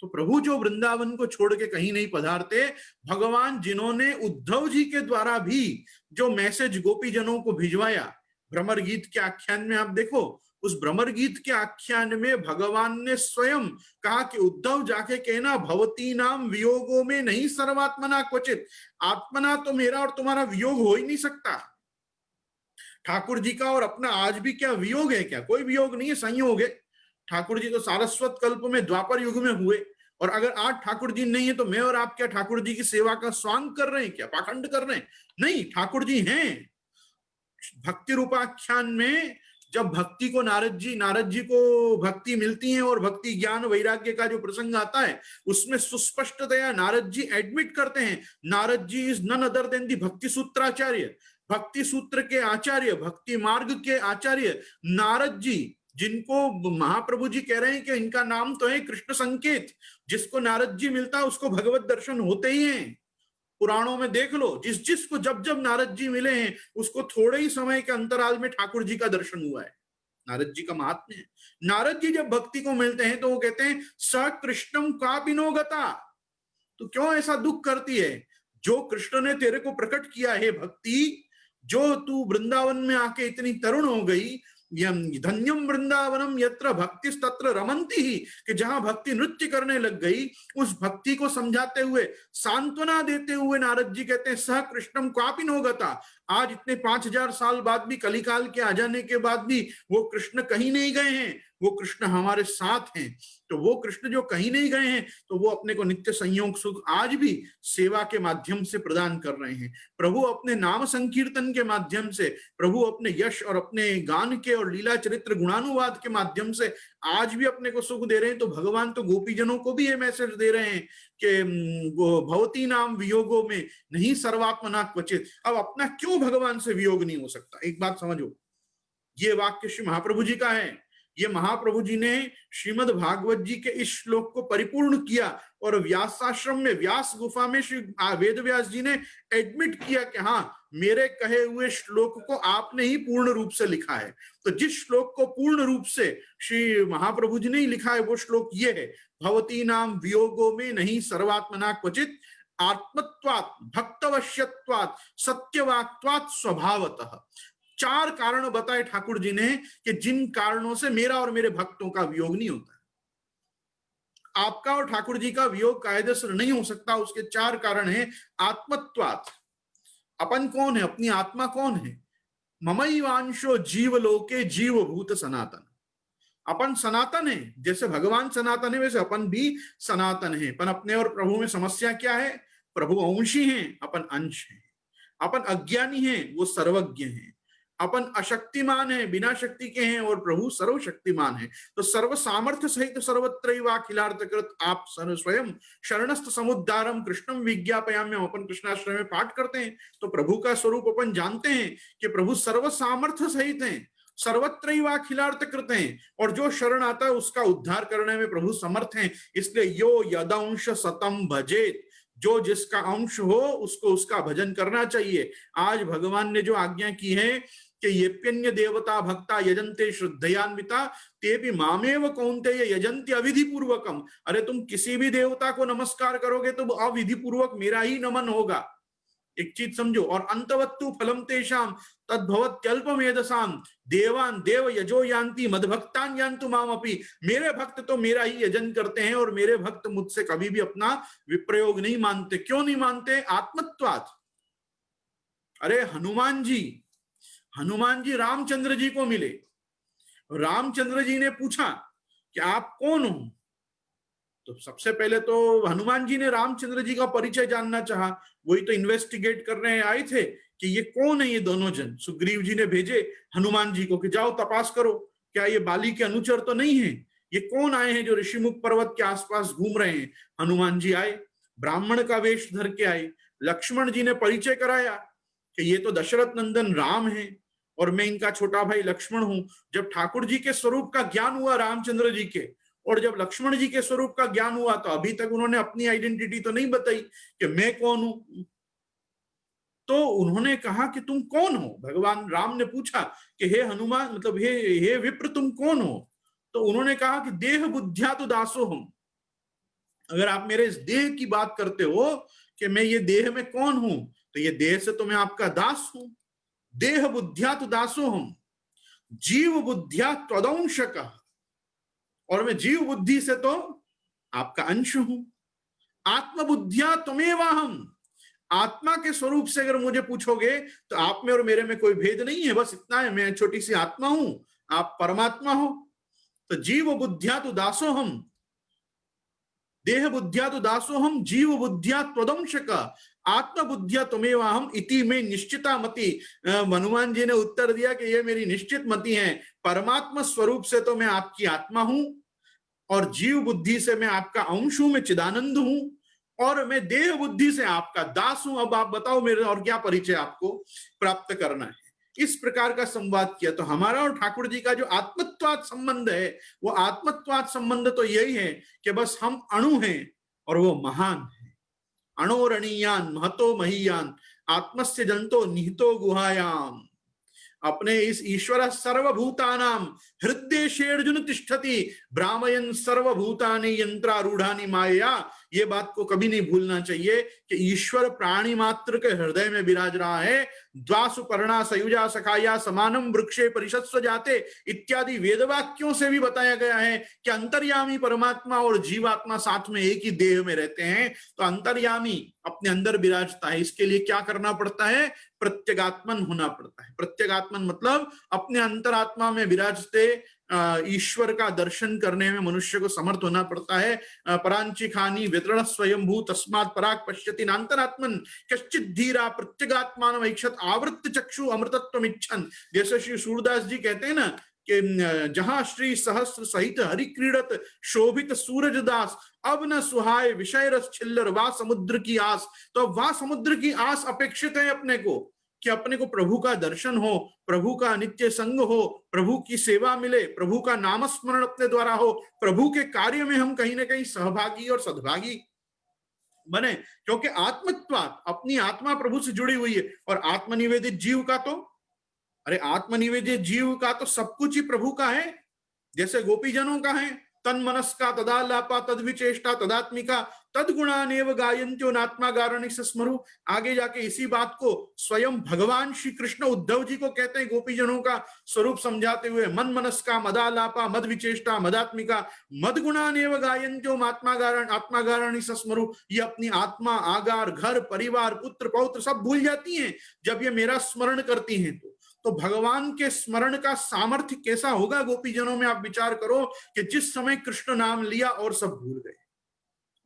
तो प्रभु जो वृंदावन को छोड़ के कहीं नहीं पधारते, भगवान जिन्होंने उद्धव जी के द्वारा भी जो मैसेज गोपी जनों को भिजवाया, भ्रमर गीत के आख्यान में आप देखो, उस भ्रमर गीत के आख्यान में भगवान ने स्वयं कहा कि उद्धव जाके कहना, भवती नाम वियोगों में नहीं सर्वात्मना क्वचित। आत्मना तो मेरा और तुम्हारा वियोग हो ही नहीं सकता। ठाकुर जी का और अपना आज भी क्या वियोग है? क्या कोई वियोग नहीं है, संयोग है। ठाकुर जी तो सारस्वत कल्प में द्वापर युग में हुए, और अगर आज ठाकुर जी नहीं है तो मैं और आप क्या ठाकुर जी की सेवा का स्वांग कर रहे हैं? क्या पाखंड कर रहे हैं? नहीं, ठाकुर जी हैं। भक्ति रूपाख्यान में जब भक्ति को नारद जी को भक्ति मिलती है और भक्ति ज्ञान वैराग्य का जो प्रसंग आता है, उसमें सुस्पष्टतया नारद जी एडमिट करते हैं, Narad ji is none other than दी भक्ति सूत्राचार्य, भक्ति सूत्र के आचार्य, भक्ति मार्ग के आचार्य नारद जी, जिनको महाप्रभु जी कह रहे हैं कि इनका नाम तो है कृष्ण संकेत। जिसको नारद जी मिलता है उसको भगवत दर्शन होते ही हैं। पुराणों में देख लो, जिसको जब जब नारद जी मिले हैं उसको थोड़े ही समय के अंतराल में ठाकुर जी का दर्शन हुआ है। नारद जी का महात्म्य है। नारद जी जब भक्ति को मिलते हैं तो वो कहते हैं स कृष्णम का बिनोगता, तो क्यों ऐसा दुख करती है? जो कृष्ण ने तेरे को प्रकट किया है भक्ति, जो तू वृंदावन में आके इतनी तरुण हो गई, धन्यम वृंदावनम यत्र भक्ति तत्र रमंती ही, कि जहां भक्ति नृत्य करने लग गई, उस भक्ति को समझाते हुए सांत्वना देते हुए नारद जी कहते हैं सह कृष्णम क्वापि नोगता। आज इतने 5000 साल बाद भी, कलिकाल के आ जाने के बाद भी वो कृष्ण कहीं नहीं गए हैं, वो कृष्ण हमारे साथ हैं, तो वो कृष्ण जो कहीं नहीं गए हैं, तो वो अपने को नित्य संयोग सुख आज भी सेवा के माध्यम से प्रदान कर रहे हैं। प्रभु अपने नाम संकीर्तन के माध्यम से, प्रभु अपने यश और अपने गान के और लीला चरित्र गुणानुवाद के माध्यम से आज भी अपने को सुख दे रहे हैं। तो भगवान तो गोपीजनों को भी ये मैसेज दे रहे हैं कि भवती नाम वियोगो में नहीं सर्वात्मना क्वचित। अब अपना क्यों भगवान से वियोग नहीं हो सकता? एक बात समझो, ये वाक्य श्री महाप्रभु जी का है। ये महाप्रभु जी ने श्रीमद् भागवत जी के इस श्लोक को परिपूर्ण किया और व्यासाश्रम में, व्यास गुफा में श्री वेद व्यास जी ने एडमिट किया कि हाँ, मेरे कहे हुए श्लोक को आपने ही पूर्ण रूप से लिखा है। तो जिस श्लोक को पूर्ण रूप से श्री महाप्रभु जी ने ही लिखा है वो श्लोक ये है, भवती नाम वियोगो में नहीं सर्वात्मना क्वचित, आत्मत्वात् भक्तवश्यत्वात् सत्यवाक्त्वात् स्वभावतः। 4 कारण बताए ठाकुर जी ने कि जिन कारणों से मेरा और मेरे भक्तों का वियोग नहीं होता है। आपका और ठाकुर जी का वियोग कायदे से नहीं हो सकता। उसके 4 कारण हैं। आत्मत्वात्, अपन कौन है, अपनी आत्मा कौन है? ममैवांशो जीवलोके जीवभूत सनातन, अपन सनातन है। जैसे भगवान सनातन है वैसे अपन भी सनातन है। पर अपने और प्रभु में समस्या क्या है? प्रभु अंशी हैं, अपन अंश हैं। अपन अज्ञानी हैं, वो सर्वज्ञ हैं। अपन अशक्तिमान है, बिना शक्ति के हैं, और प्रभु सर्वशक्तिमान है। तो सर्व सामर्थ्य सहित सर्वत्रैवाखिलार्थकृत आप स्वयं शरणस्थ समुद्धारम कृष्णम विज्ञापयाम्यहम्, अपन कृष्णाश्रय में पाठ करते हैं तो प्रभु का स्वरूप अपन जानते हैं कि प्रभु सर्व सामर्थ्य सहित हैं, सर्वत्रैवाखिलार्थकृत हैं, और जो शरण आता है उसका उद्धार करने में प्रभु समर्थ हैं। इसलिए यो यदंश सतम भजेत, जो जिसका अंश हो उसको उसका भजन करना चाहिए। आज भगवान ने जो आज्ञा की है कि येप्यन्य देवता भक्ता यजन्ते श्रद्धयान्विता ते भी मामेव कौन्तेय यजन्ति अविधि पूर्वकम। अरे तुम किसी भी देवता को नमस्कार करोगे तो अविधि पूर्वक मेरा ही नमन होगा। एक चीज समझो, और अंतवत्तु फलम तेषाम तद्भवत्यल्पमेधसाम देवान देव यजो यान्ति मद्भक्तान यान्तु मामपि। मेरे भक्त तो मेरा ही यजन करते हैं और मेरे भक्त मुझसे कभी भी अपना विप्रयोग नहीं मानते। क्यों नहीं मानते? आत्मत्वात्। अरे हनुमान जी रामचंद्र जी को मिले, रामचंद्र जी ने पूछा कि आप कौन हो? तो सबसे पहले तो हनुमान जी ने रामचंद्र जी का परिचय जानना चाहा। वही तो इन्वेस्टिगेट करने आए थे कि ये कौन है ये दोनों जन। सुग्रीव जी ने भेजे हनुमान जी को कि जाओ तपास करो, क्या ये बाली के अनुचर तो नहीं है? ये कौन आए हैं जो ऋषिमुख पर्वत के आसपास घूम रहे हैं? हनुमान जी आए, ब्राह्मण का वेश धर के आए। लक्ष्मण जी ने परिचय कराया कि ये तो दशरथ नंदन राम है और मैं इनका छोटा भाई लक्ष्मण हूं। जब ठाकुर जी के स्वरूप का ज्ञान हुआ रामचंद्र जी के, और जब लक्ष्मण जी के स्वरूप का ज्ञान हुआ, तो अभी तक उन्होंने अपनी आइडेंटिटी तो नहीं बताई कि मैं कौन हूं। तो उन्होंने कहा कि तुम कौन हो? भगवान राम ने पूछा कि हे हनुमान, मतलब हे विप्र, तुम कौन हो? तो उन्होंने कहा कि देह बुद्ध्या तो दासो हम। अगर आप मेरे इस देह की बात करते हो कि मैं ये देह में कौन हूं, तो ये देह से तो मैं आपका दास हूं। देह बुद्ध्या तो दासो हम, जीव बुद्ध्या त्वदंशकः, और मैं जीव बुद्धि से तो आपका अंश हूं। आत्मबुद्धिया त्वमेवाहम्, आत्मा के स्वरूप से अगर मुझे पूछोगे तो आप में और मेरे में कोई भेद नहीं है, बस इतना है, मैं छोटी सी आत्मा हूं, आप परमात्मा हो। तो जीव बुद्धिया तो दासो हम, देह बुद्धिया तो दासो हम, जीव बुद्धिया त्वदंशक आत्म बुद्धिया त्वमेवाहम् इति में निश्चिता मति। हनुमान जी ने उत्तर दिया कि ये मेरी निश्चित मति है। परमात्मा स्वरूप से तो मैं आपकी आत्मा हूं, और जीव बुद्धि से मैं आपका अंश हूं, मैं चिदानंद हूं, और मैं देह बुद्धि से आपका दास हूं। अब आप बताओ मेरे और क्या परिचय आपको प्राप्त करना है। इस प्रकार का संवाद किया। तो हमारा और ठाकुर जी का जो आत्मत्वात् संबंध है, वो आत्मत्वात् संबंध तो यही है कि बस हम अणु हैं और वो महान है। अणोरणीयान महतो महीयान आत्मस्य जंतो निहितो गुहायाम। अपने इस ईश्वर सर्वभूतानाम हृदयेषु तिष्ठति ब्राह्मयन् सर्वभूतानि यंत्रारूढ़ानि माया। ये बात को कभी नहीं भूलना चाहिए कि ईश्वर प्राणी मात्र के हृदय में विराज रहा है। द्वासु पर्णा सयुजा सखाया समानम वृक्षे परिषत्स्व जाते इत्यादि वेदवाक्यों से भी बताया गया है कि अंतर्यामी परमात्मा और जीवात्मा साथ में एक ही देह में रहते हैं। तो अंतर्यामी अपने अंदर विराजता है, इसके लिए क्या करना पड़ता है? प्रत्यगात्मन होना पड़ता है। प्रत्यगात्मन मतलब अपने अंतरात्मा में विराजते ईश्वर का दर्शन करने में मनुष्य को समर्थ होना पड़ता है। परांची खानी वितरण स्वयंभू तस्मात् पराग पश्यति नांतरात्मन कश्चित धीरा प्रत्यगात्मान ऐक्षत आवृत्त चक्षु अमृतत्व इच्छन। जैसे श्री सूरदास जी कहते हैं ना कि जहां श्री सहस्र सहित हरि क्रीड़त शोभित सूरज दास, अब न सुहाय विषय रस छिल्लर वा समुद्र की आस। तो वा समुद्र की आस अपेक्षित है अपने को, कि अपने को प्रभु का दर्शन हो, प्रभु का नित्य संग हो, प्रभु की सेवा मिले, प्रभु का नामस्मरण अपने द्वारा हो, प्रभु के कार्य में हम कहीं ना कहीं सहभागी और सद्भागी बने। क्योंकि आत्मत्वात् अपनी आत्मा प्रभु से जुड़ी हुई है। और आत्मनिवेदित जीव का तो, अरे आत्मनिवेदित जीव का तो सब कुछ ही प्रभु का है। जैसे गोपीजनों का है, तन मनस्का तदालापा तद विचेष्टा तदात्मिका तद गुणानेव गायन्त्यो नात्मा गारणी स्मरु। आगे जाके इसी बात को स्वयं भगवान श्री कृष्ण उद्धव जी को कहते हैं, गोपीजनों का स्वरूप समझाते हुए, मन मनस्का मदालापा मद विचेष्टा मदात्मिका मद गुणानेव गायन्त्यो आत्मा गारणी स्मरु। ये अपनी आत्मा, आगार, घर, परिवार, पुत्र पौत्र सब भूल जाती हैं जब ये मेरा स्मरण करती हैं। तो भगवान के स्मरण का सामर्थ्य कैसा होगा गोपीजनों में, आप विचार करो कि जिस समय कृष्ण नाम लिया और सब भूल गए,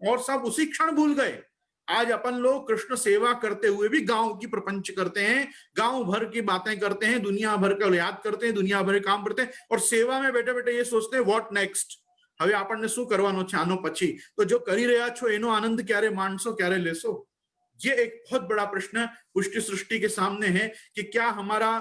और सब उसी क्षण भूल गए। आज अपन लोग कृष्ण सेवा करते हुए भी गांव की प्रपंच करते हैं, गांव भर की बातें करते हैं, दुनिया भर का याद करते हैं, दुनिया भर काम करते हैं, और सेवा में बैठे बैठे ये सोचते हैं व्हाट नेक्स्ट, હવે આપણને શું કરવાનો છે આનો પછી। तो जो કરી રહ્યા છો એનો आनंद क्यारे माणसो क्यारे लेसो। ये एक बहुत बड़ा प्रश्न पुष्टि सृष्टि के सामने है कि क्या हमारा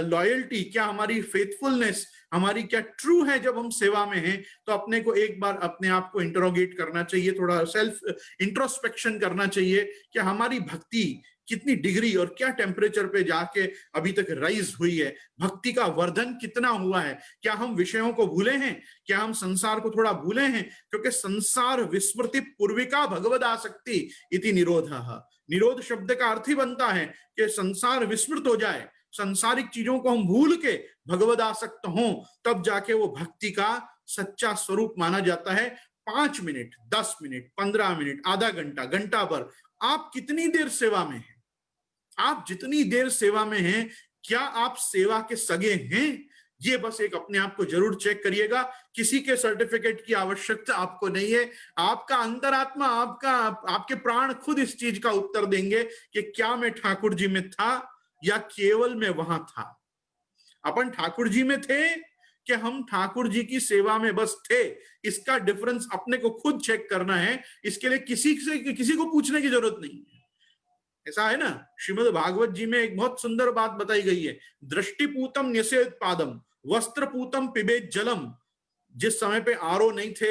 लॉयल्टी, क्या हमारी फेथफुलनेस, हमारी क्या ट्रू है जब हम सेवा में हैं। तो अपने को एक बार अपने आप को इंटरोगेट करना चाहिए, थोड़ा सेल्फ इंट्रोस्पेक्शन करना चाहिए कि हमारी भक्ति कितनी डिग्री और क्या टेम्परेचर पे जाके अभी तक राइज हुई है, भक्ति का वर्धन कितना हुआ है। क्या हम विषयों को भूले हैं, क्या हम संसार को थोड़ा भूले हैं। क्योंकि संसार विस्मृति पूर्विका भगवद आसक्ति इति निरोधः। निरोध शब्द का अर्थ ही बनता है कि संसार विस्मृत हो जाए, संसारिक चीजों को हम भूल के भगवद आसक्त हों, तब जाके वो भक्ति का सच्चा स्वरूप माना जाता है। 5 मिनट, 10 मिनट, 15 मिनट, आधा घंटा, घंटा भर, आप कितनी देर सेवा में हैं, आप जितनी देर सेवा में हैं, क्या आप सेवा के सगे हैं। ये बस एक अपने आप को जरूर चेक करिएगा। किसी के सर्टिफिकेट की आवश्यकता आपको नहीं है। आपका अंतरात्मा, आपके प्राण खुद इस चीज का उत्तर देंगे कि क्या मैं ठाकुर जी में था या केवल मैं वहां था। अपन ठाकुर जी में थे कि हम ठाकुर जी की सेवा में बस थे, इसका डिफरेंस अपने को खुद चेक करना है। इसके लिए किसी को पूछने की जरूरत नहीं है। ऐसा है ना, श्रीमद् भागवत जी में एक बहुत सुंदर बात बताई गई है, दृष्टिपूतम न्यसेत पादम वस्त्रपूतम पिबेत जलम। जिस समय पे आरओ नहीं थे,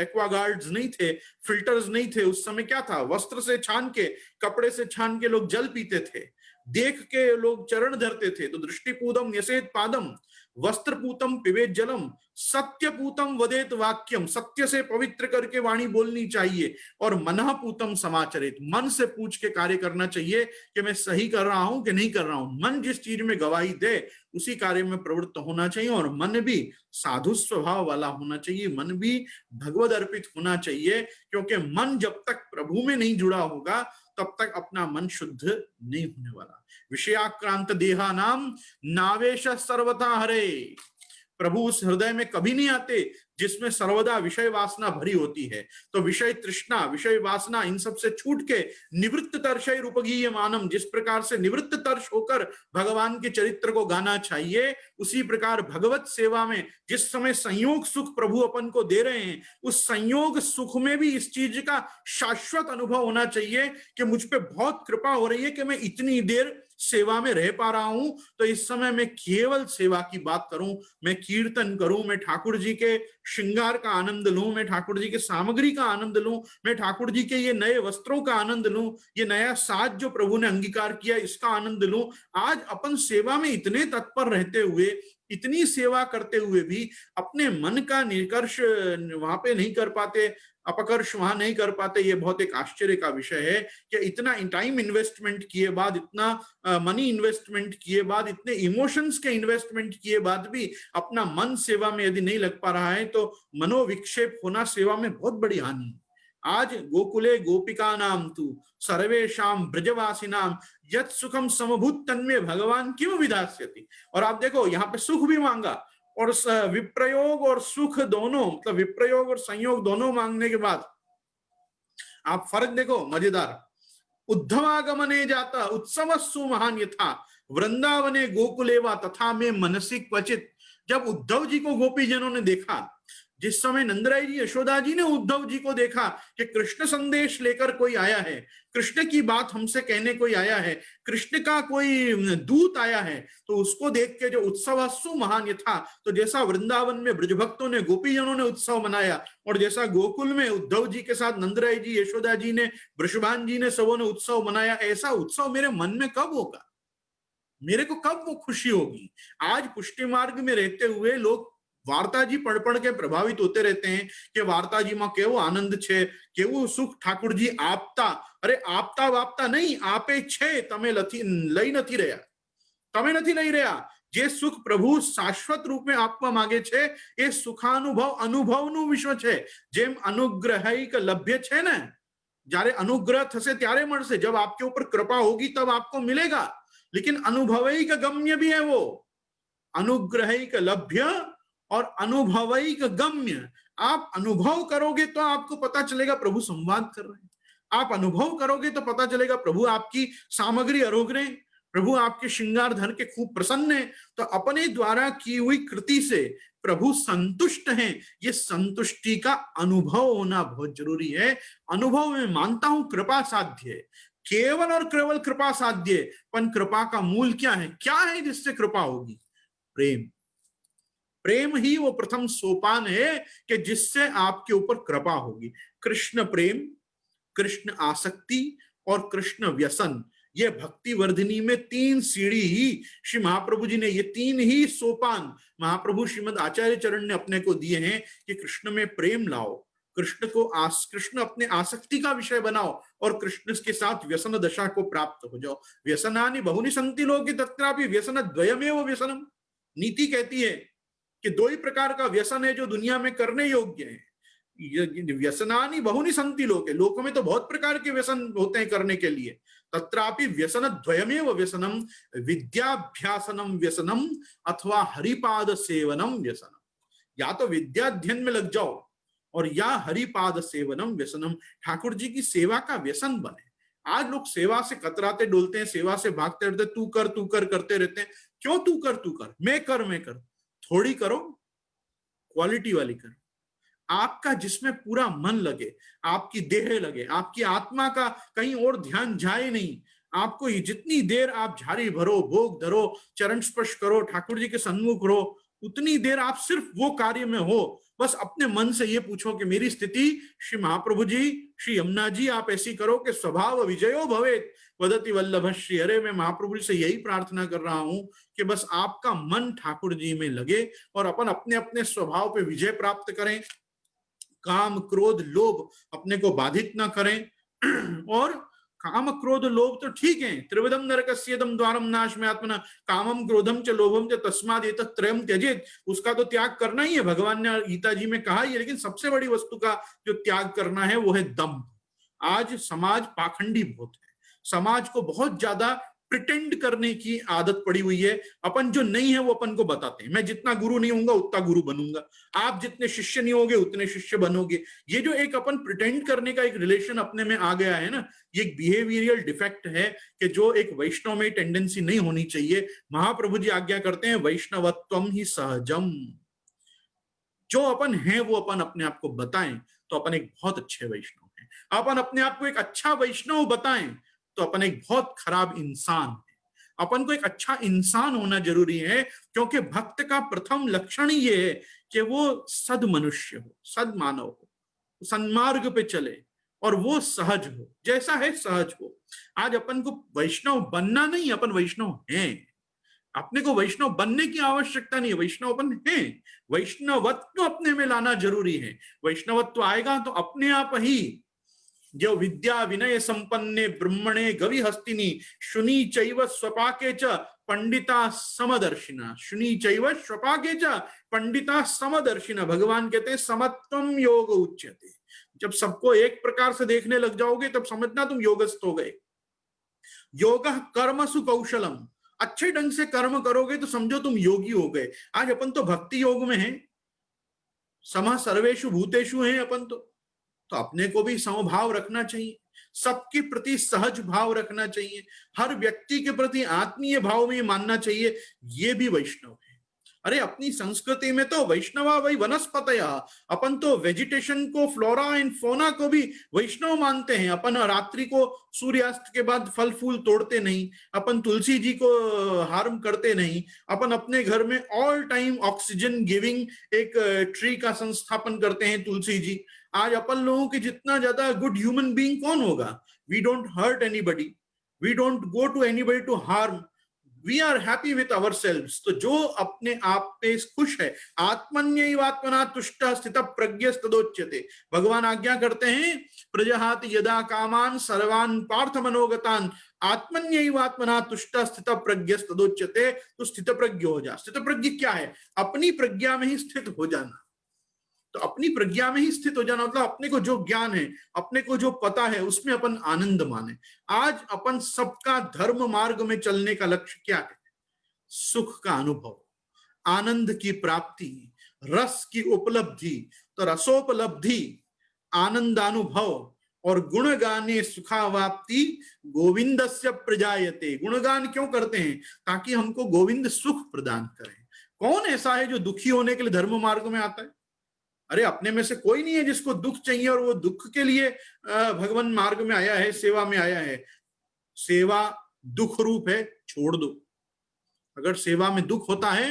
एक्वागार्ड्स नहीं थे, फिल्टर्स नहीं थे, उस समय क्या था, वस्त्र से छान के, कपड़े से छान के लोग जल पीते थे, देख के लोग चरण धरते थे। तो दृष्टिपूतम न्यसेत पादम वस्त्रपूतम पिबेत जलम सत्यपूतम वदेत वाक्यम। सत्य से पवित्र करके वाणी बोलनी चाहिए। और मनःपूतम समाचरित, मन से पूछ के कार्य करना चाहिए कि मैं सही कर रहा हूं कि नहीं कर रहा हूं। मन जिस चीज में गवाही दे उसी कार्य में प्रवृत्त होना चाहिए। और मन भी साधु स्वभाव वाला होना चाहिए, मन भी भगवद अर्पित होना चाहिए। क्योंकि मन जब तक प्रभु में नहीं जुड़ा होगा तब तक अपना मन शुद्ध नहीं होने वाला। विषयाक्रांत देहा नाम नावेश सर्वथा हरे। प्रभु उस हृदय में कभी नहीं आते जिसमें सर्वदा विषय वासना भरी होती है। तो विषय तृष्णा, विषय वासना, इन सब से छूट के निवृत्त तर्षय रूपगीय मानम, जिस प्रकार से निवृत्त तर्ष होकर भगवान के चरित्र को गाना चाहिए, उसी प्रकार भगवत सेवा में जिस समय संयोग सुख प्रभु अपन को दे रहे हैं, उस संयोग सुख में भी इस चीज का शाश्वत अनुभव होना चाहिए कि मुझ पे बहुत कृपा हो रही है कि मैं इतनी देर सेवा में रह पा रहा हूं। तो इस समय मैं केवल सेवा की बात करूं, मैं कीर्तन करूं, मैं ठाकुर जी के श्रृंगार का आनंद लूं, मैं ठाकुर जी के सामग्री का आनंद लूं, मैं ठाकुर जी के ये नए वस्त्रों का आनंद लूं, ये नया साज जो प्रभु ने अंगीकार किया इसका आनंद लूं। आज अपन सेवा में इतने तत्पर रहते हुए, इतनी सेवा करते हुए भी अपने मन का निष्कर्ष वहां पे नहीं कर पाते, अपकर्ष वहां नहीं कर पाते। ये बहुत एक आश्चर्य का विषय है कि इतना टाइम इन्वेस्टमेंट किए बाद, इतना मनी इन्वेस्टमेंट किए बाद, इतने इमोशंस के इन्वेस्टमेंट किए बाद भी अपना मन सेवा में यदि नहीं लग पा रहा है तो मनोविक्षेप होना सेवा में बहुत बड़ी हानि है। आज गोकुले गोपिका नाम तू सर्वेशाम ब्रजवासी नाम यत सुखम समभूत तन्मे भगवान क्यों विधास्यति। और आप देखो यहाँ पे सुख भी मांगा, और विप्रयोग और सुख दोनों, मतलब विप्रयोग और संयोग दोनों मांगने के बाद आप फर्क देखो, मजेदार। उद्धवागमने जाता उत्सवस्सु महान यथा वृंदावने गोकुलेवा तथा में मनसी क्वचित। जब उद्धव जी को गोपीजनों ने देखा, जिस समय नंदराय जी यशोदा जी ने उद्धव जी को देखा कि कृष्ण संदेश लेकर कोई आया है, कृष्ण की बात हमसे कहने कोई आया है, कृष्ण का कोई दूत आया है, तो उसको देख के जो उत्सवस्सु महान था, तो जैसा वृंदावन में ब्रजभक्तों ने गोपीजनों ने उत्सव मनाया, और जैसा गोकुल में उद्धव जी के साथ नंदराय जी यशोदा जी ने वृषभान जी ने सबों ने उत्सव मनाया, ऐसा उत्सव मेरे मन में कब होगा, मेरे को कब वो खुशी होगी। आज पुष्टि मार्ग में रहते हुए लोग वार्ता जी पढ़ पढ़ के प्रभावित होते रहते हैं कि वार्ता जी में केवो आनंद छे, केवो सुख ठाकुर जी आपता। अरे आपता वापता नहीं, आपे छे, तमे लई નથી રહ્યા, તમે નથી લઈ રહ્યા। જે સુખ પ્રભુ શાશ્વત રૂપે આપવા માંગે છે એ સુખાનુભવ અનુભવનું વિશ્વ છે। જેમ અનુગ્રહિક લભ્ય છે ને, જ્યારે અનુગ્રહ થશે ત્યારે મળશે, जब आपके ऊपर कृपा होगी तब आपको मिलेगा। लेकिन अनुभवैक गम्य भी है वो, अनुग्रहिक लभ्य और अनुभवैक गम्य। आप अनुभव करोगे तो आपको पता चलेगा प्रभु संवाद कर रहे हैं, आप अनुभव करोगे तो पता चलेगा प्रभु आपकी सामग्री आरोग रहे हैं, प्रभु आपके श्रृंगार धन के खूब प्रसन्न है। तो अपने द्वारा की हुई कृति से प्रभु संतुष्ट हैं, ये संतुष्टि का अनुभव होना बहुत जरूरी है। अनुभव में मानता हूं कृपा साध्य है, केवल और केवल कृपा साध्य, पर कृपा का मूल क्या है, क्या है जिससे कृपा होगी? प्रेम। प्रेम ही वो प्रथम सोपान है कि जिससे आपके ऊपर कृपा होगी। कृष्ण प्रेम, कृष्ण आसक्ति और कृष्ण व्यसन, ये भक्ति वर्धिनी में तीन सीढ़ी ही श्री महाप्रभु जी ने, ये तीन ही सोपान महाप्रभु श्रीमद आचार्य चरण ने अपने को दिए हैं कि कृष्ण में प्रेम लाओ, कृष्ण को कृष्ण अपने आसक्ति का विषय बनाओ, और कृष्ण के साथ व्यसन दशा को प्राप्त हो जाओ। व्यसनानि बहुनि सन्ति लोके तत्रापि व्यसन द्वयमेव व्यसनम। नीति कहती है कि दो ही प्रकार का व्यसन है जो दुनिया में करने योग्य है। व्यसनानि बहुनि सन्ति लोके, लोकों में तो बहुत प्रकार के व्यसन होते हैं करने के लिए। तत्रापि व्यसन द्वयमेव व्यसनम, विद्याभ्यासनम व्यसनम अथवा हरिपाद सेवनम व्यसनम। या तो विद्याध्ययन में लग जाओ और या हरिपाद सेवनम व्यसनम, ठाकुर जी की सेवा का व्यसन बने। आज लोग सेवा से कतराते डोलते हैं, सेवा से भागते रहते, तू कर करते रहते हैं। क्यों तू कर, मैं कर, थोड़ी करो, क्वालिटी वाली करो। आपका जिसमें पूरा मन लगे, आपकी देह लगे, आपकी आत्मा का कहीं और ध्यान जाए नहीं। आपको जितनी देर आप झाड़ी भरो, भोग धरो, चरण स्पर्श करो, ठाकुर जी के सन्मुख रहो, उतनी देर आप सिर्फ वो कार्य में हो। बस अपने मन से ये पूछो कि मेरी स्थिति श्री महाप्रभु जी, श्री यमुना जी, आप ऐसी करो कि स्वभाव विजयो भवेत वदति वल्लभ श्री हरे। मैं महाप्रभु जी से यही प्रार्थना कर रहा हूं कि बस आपका मन ठाकुर जी में लगे और अपन अपने अपने स्वभाव पे विजय प्राप्त करें। काम क्रोध लोभ अपने को बाधित ना करें। और काम क्रोध लोभ तो ठीक है, त्रिविधम नरकस्येदम द्वारम नाश में आत्मना कामम क्रोधम च लोभम च तस्माद् एतत् त्रयम त्यजेत। उसका तो त्याग करना ही है, भगवान ने गीता जी में कहा ही है। लेकिन सबसे बड़ी वस्तु का जो त्याग करना है वो है दम्भ। आज समाज पाखंडी बहुत है, समाज को बहुत ज्यादा प्रिटेंड करने की आदत पड़ी हुई है। अपन जो नहीं है वो अपन को बताते हैं। मैं जितना गुरु नहीं होऊंगा उतना गुरु बनूंगा, आप जितने शिष्य नहीं होगे उतने शिष्य बनोगे। ये जो एक अपन प्रिटेंड करने का एक रिलेशन अपने में आ गया है ना, ये एक बिहेवियरल डिफेक्ट है कि जो एक वैष्णव में टेंडेंसी नहीं होनी चाहिए। महाप्रभु जी आज्ञा करते हैं वैष्णवत्वम ही सहजम। जो अपन है वो अपन अपने आप को बताएं तो अपन एक बहुत अच्छे वैष्णव हैं। अपन अपने आप को एक अच्छा वैष्णव बताएं तो अपन एक बहुत खराब इंसान है। अपन को एक अच्छा इंसान होना जरूरी है, क्योंकि भक्त का प्रथम लक्षण ही ये है कि वो सद मनुष्य हो, सद मानव हो, सन्मार्ग पे चले और वो सहज हो, जैसा है सहज हो। आज अपन को वैष्णव बनना नहीं, अपन वैष्णव हैं। अपने को वैष्णव बनने की आवश्यकता नहीं है, वैष्णव अपन है। वैष्णवत्व अपने में लाना जरूरी है। वैष्णवत्व आएगा तो अपने आप ही जो विद्या विनय संपन्ने ब्रह्मणे गवि हस्तिनी शुनि चैव स्वपाके च पंडिता समदर्शिना। शुनि चैव स्वपाके च पंडिता समदर्शिना। भगवान कहते हैं समत्वम योग उच्यते। जब सबको एक प्रकार से देखने लग जाओगे तब समझना तुम योगस्थ हो गए। योग कर्मसु कौशलम। अच्छे ढंग से कर्म करोगे तो समझो तुम योगी हो गए। आज अपन तो भक्ति योग में हैं, समः सर्वेषु भूतेषु हैं अपन तो अपने को भी समभाव रखना चाहिए, सबके प्रति सहज भाव रखना चाहिए, हर व्यक्ति के प्रति आत्मीय भाव में मानना चाहिए, ये भी वैष्णव है। अरे अपनी संस्कृति में तो वैष्णवा वही वनस्पतया, अपन तो वेजिटेशन को, फ्लोरा एंड फोना को भी वैष्णव मानते हैं। अपन रात्रि को सूर्यास्त के बाद फल फूल तोड़ते नहीं, अपन तुलसी जी को हार्म करते नहीं, अपन अपने घर में ऑल टाइम ऑक्सीजन गिविंग एक ट्री का संस्थापन करते हैं, तुलसी जी। आज अपन लोगों के जितना ज्यादा गुड ह्यूमन बीइंग कौन होगा? We don't hurt anybody, we don't go to anybody to harm, we are happy with ourselves. तो जो अपने आप पे खुश है, आत्मन्यैवात्मना तुष्टः स्थित प्रज्ञस्तदोच्यते, भगवान आज्ञा करते हैं प्रजहाति यदा कामान सर्वान पार्थ मनोगतान आत्मन्यैवात्मना तुष्टः स्थित प्रज्ञस्तदोच्यते। तो स्थित प्रज्ञ हो जा। स्थित प्रज्ञ क्या है? अपनी प्रज्ञा में ही स्थित हो जाना। तो अपनी प्रज्ञा में ही स्थित हो जाना मतलब अपने को जो ज्ञान है, अपने को जो पता है, उसमें अपन आनंद माने। आज अपन सबका धर्म मार्ग में चलने का लक्ष्य क्या है? सुख का अनुभव, आनंद की प्राप्ति, रस की उपलब्धि। तो रसोपलब्धि, आनंदानुभव और गुणगाने सुखावाप्ति गोविंदस्य प्रजायते। गुणगान क्यों करते हैं? ताकि हमको गोविंद सुख प्रदान करें। कौन ऐसा है जो दुखी होने के लिए धर्म मार्ग में आता है? अरे अपने में से कोई नहीं है जिसको दुख चाहिए और वो दुख के लिए भगवान मार्ग में आया है, सेवा में आया है। सेवा दुख रूप है, छोड़ दो। अगर सेवा में दुख होता है,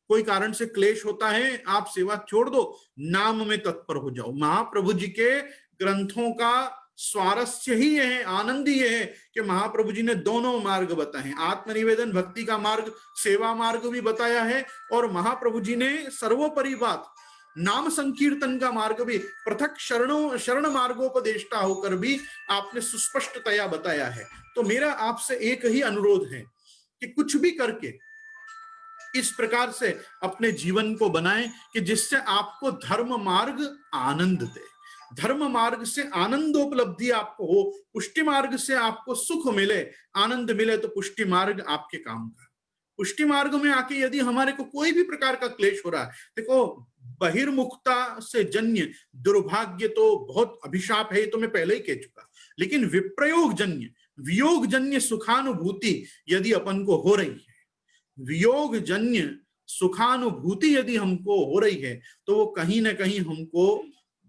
कोई कारण से क्लेश होता है, आप सेवा छोड़ दो, नाम में तत्पर हो जाओ। महाप्रभु जी के ग्रंथों का स्वारस्य ही है, आनंद ही है कि महाप्रभु जी ने दोनों मार्ग बताए हैं। आत्मनिवेदन भक्ति का मार्ग, सेवा मार्ग भी बताया है, और महाप्रभु जी ने सर्वोपरि बात नाम संकीर्तन का मार्ग भी पृथक शरण मार्गोपदेष्टा होकर भी आपने सुस्पष्टतया बताया है। तो मेरा आपसे एक ही अनुरोध है कि कुछ भी करके इस प्रकार से अपने जीवन को बनाएं कि जिससे आपको धर्म मार्ग आनंद दे, धर्म मार्ग से आनंदोपलब्धि आपको हो, पुष्टि मार्ग से आपको सुख मिले, आनंद मिले। तो पुष्टि मार्ग आपके काम का। पुष्टि मार्ग में आके यदि हमारे को कोई भी प्रकार का क्लेश हो रहा है, देखो बहिर्मुखता से जन्य दुर्भाग्य तो बहुत अभिशाप है, ये तो मैं पहले ही कह चुका। लेकिन विप्रयोग जन्य, वियोग जन्य सुखानुभूति यदि अपन को हो रही है, वियोग जन्य सुखानुभूति यदि हमको हो रही है, तो वो कहीं ना कहीं हमको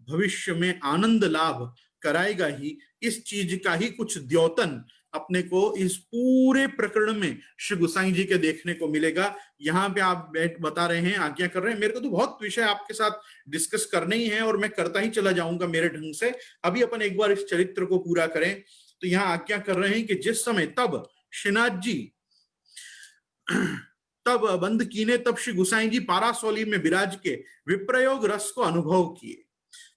भविष्य में आनंद लाभ कराएगा ही। इस चीज का ही कुछ द्योतन अपने को इस पूरे प्रकरण में श्री गोसाई जी के देखने को मिलेगा। यहाँ पे आप बता रहे हैं, आज्ञा कर रहे हैं, मेरे को तो बहुत विषय आपके साथ डिस्कस करने ही है और मैं करता ही चला जाऊंगा मेरे ढंग से। अभी अपन एक बार इस चरित्र को पूरा करें। तो यहाँ आज्ञा कर रहे हैं कि जिस समय तब श्रीनाथ जी तब बंद कीने, तब श्री गोसाई जी पारासौली में विराज के विप्रयोग रस को अनुभव किए।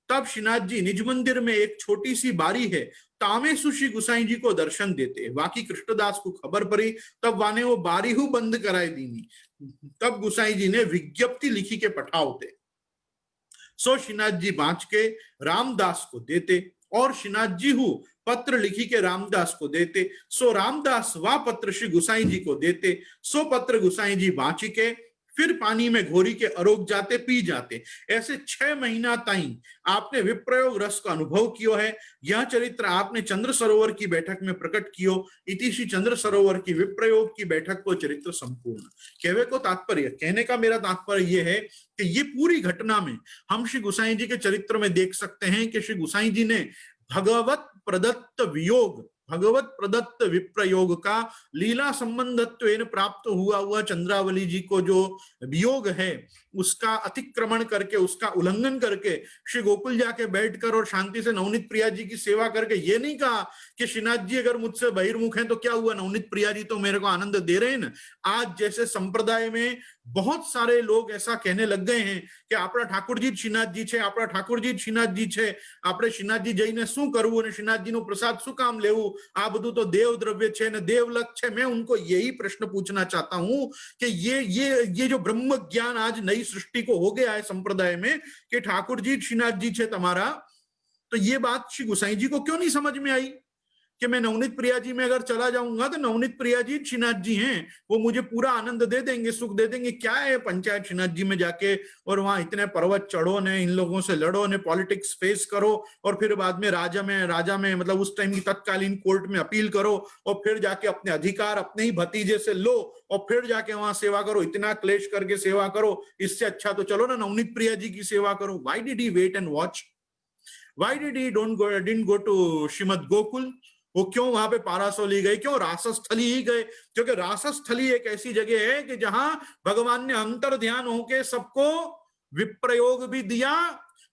तब श्रीनाथ जी निज मंदिर में एक छोटी सी बारी है, तामे सुश्री गुसाई जी को दर्शन देते। बाकी कृष्णदास को खबर पड़ी, तब वाने वो बारी हु बंद कराई दीनी। तब गुसाई जी ने विज्ञप्ति लिखी के पठावते, सो श्रीनाथ जी बांच के रामदास को देते, और श्रीनाथ जी हु पत्र लिखी के रामदास को देते। सो रामदास वा पत्र श्री गुसाई जी को देते। सो पत्र गुसाई जी बांची के फिर पानी में घोरी के अरोग जाते, पी जाते। ऐसे 6 महीना ताई आपने विप्रयोग रस का अनुभव किया है। यह चरित्र आपने चंद्र सरोवर की बैठक में प्रकट कियो। इति श्री चंद्र सरोवर की विप्रयोग की बैठक को चरित्र संपूर्ण। कहवे को तात्पर्य, कहने का मेरा तात्पर्य यह है कि ये पूरी घटना में हम श्री गोसाई जी के चरित्र में देख सकते हैं कि श्री गोसाई जी ने भगवत प्रदत्त वियोग, भगवत प्रदत्त विप्रयोग का लीला संबंधत्वेन प्राप्त हुआ चंद्रावली जी को जो वियोग है, उसका अतिक्रमण करके, उसका उल्लंघन करके श्री गोकुल जाके बैठकर और शांति से नवनीत प्रिया जी की सेवा करके ये नहीं कहा कि श्रीनाथ जी अगर मुझसे बहिर्मुख हैं तो क्या हुआ, नवनीत प्रिया जी तो मेरे को आनंद दे रहे हैं ना। आज जैसे संप्रदाय में बहुत सारे लोग ऐसा कहने लग गए हैं कि આપણા ઠાકોરજી શ્રીનાથજી છે, આપણા ઠાકોરજી શ્રીનાથજી છે, આપણે શ્રીનાથજી જઈને શું કરવું અને શ્રીનાથજીનો પ્રસાદ શું કામ લેવું, આ બધું તો દેવ દ્રવ્ય છે ને દેવલક છે। मैं उनको यही प्रश्न पूछना चाहता हूं कि ये जो ब्रह्म ज्ञान आज नई सृष्टि को हो गया है संप्रदाय में कि ठाकुर जी श्रीनाथ जी छे तमारा, तो ये बात श्री गोसाई जी को क्यों नहीं समझ में आई? कि मैं नवनीत प्रिया जी में अगर चला जाऊंगा तो नवनीत प्रिया जी श्रीनाथ जी हैं, वो मुझे पूरा आनंद दे देंगे, सुख दे देंगे। क्या है पंचायत श्रीनाथ जी में जाके और वहां इतने पर्वत चढ़ो ने, इन लोगों से लड़ो ने, पॉलिटिक्स फेस करो और फिर बाद में राजा में मतलब उस टाइम की तत्कालीन कोर्ट में अपील करो और फिर जाके अपने अधिकार अपने ही भतीजे से लो और फिर जाके वहां सेवा करो, इतना क्लेश करके सेवा करो। इससे अच्छा तो चलो ना नवनीत प्रिया जी की सेवा करो। Why did he wait and watch? Why did he didn't go to Shrimad Gokul? वो क्यों वहां पे पारासोली गए, क्यों रासस्थली ही गए? क्योंकि रासस्थली एक ऐसी जगह है कि जहां भगवान ने अंतर ध्यान होके सबको विप्रयोग भी दिया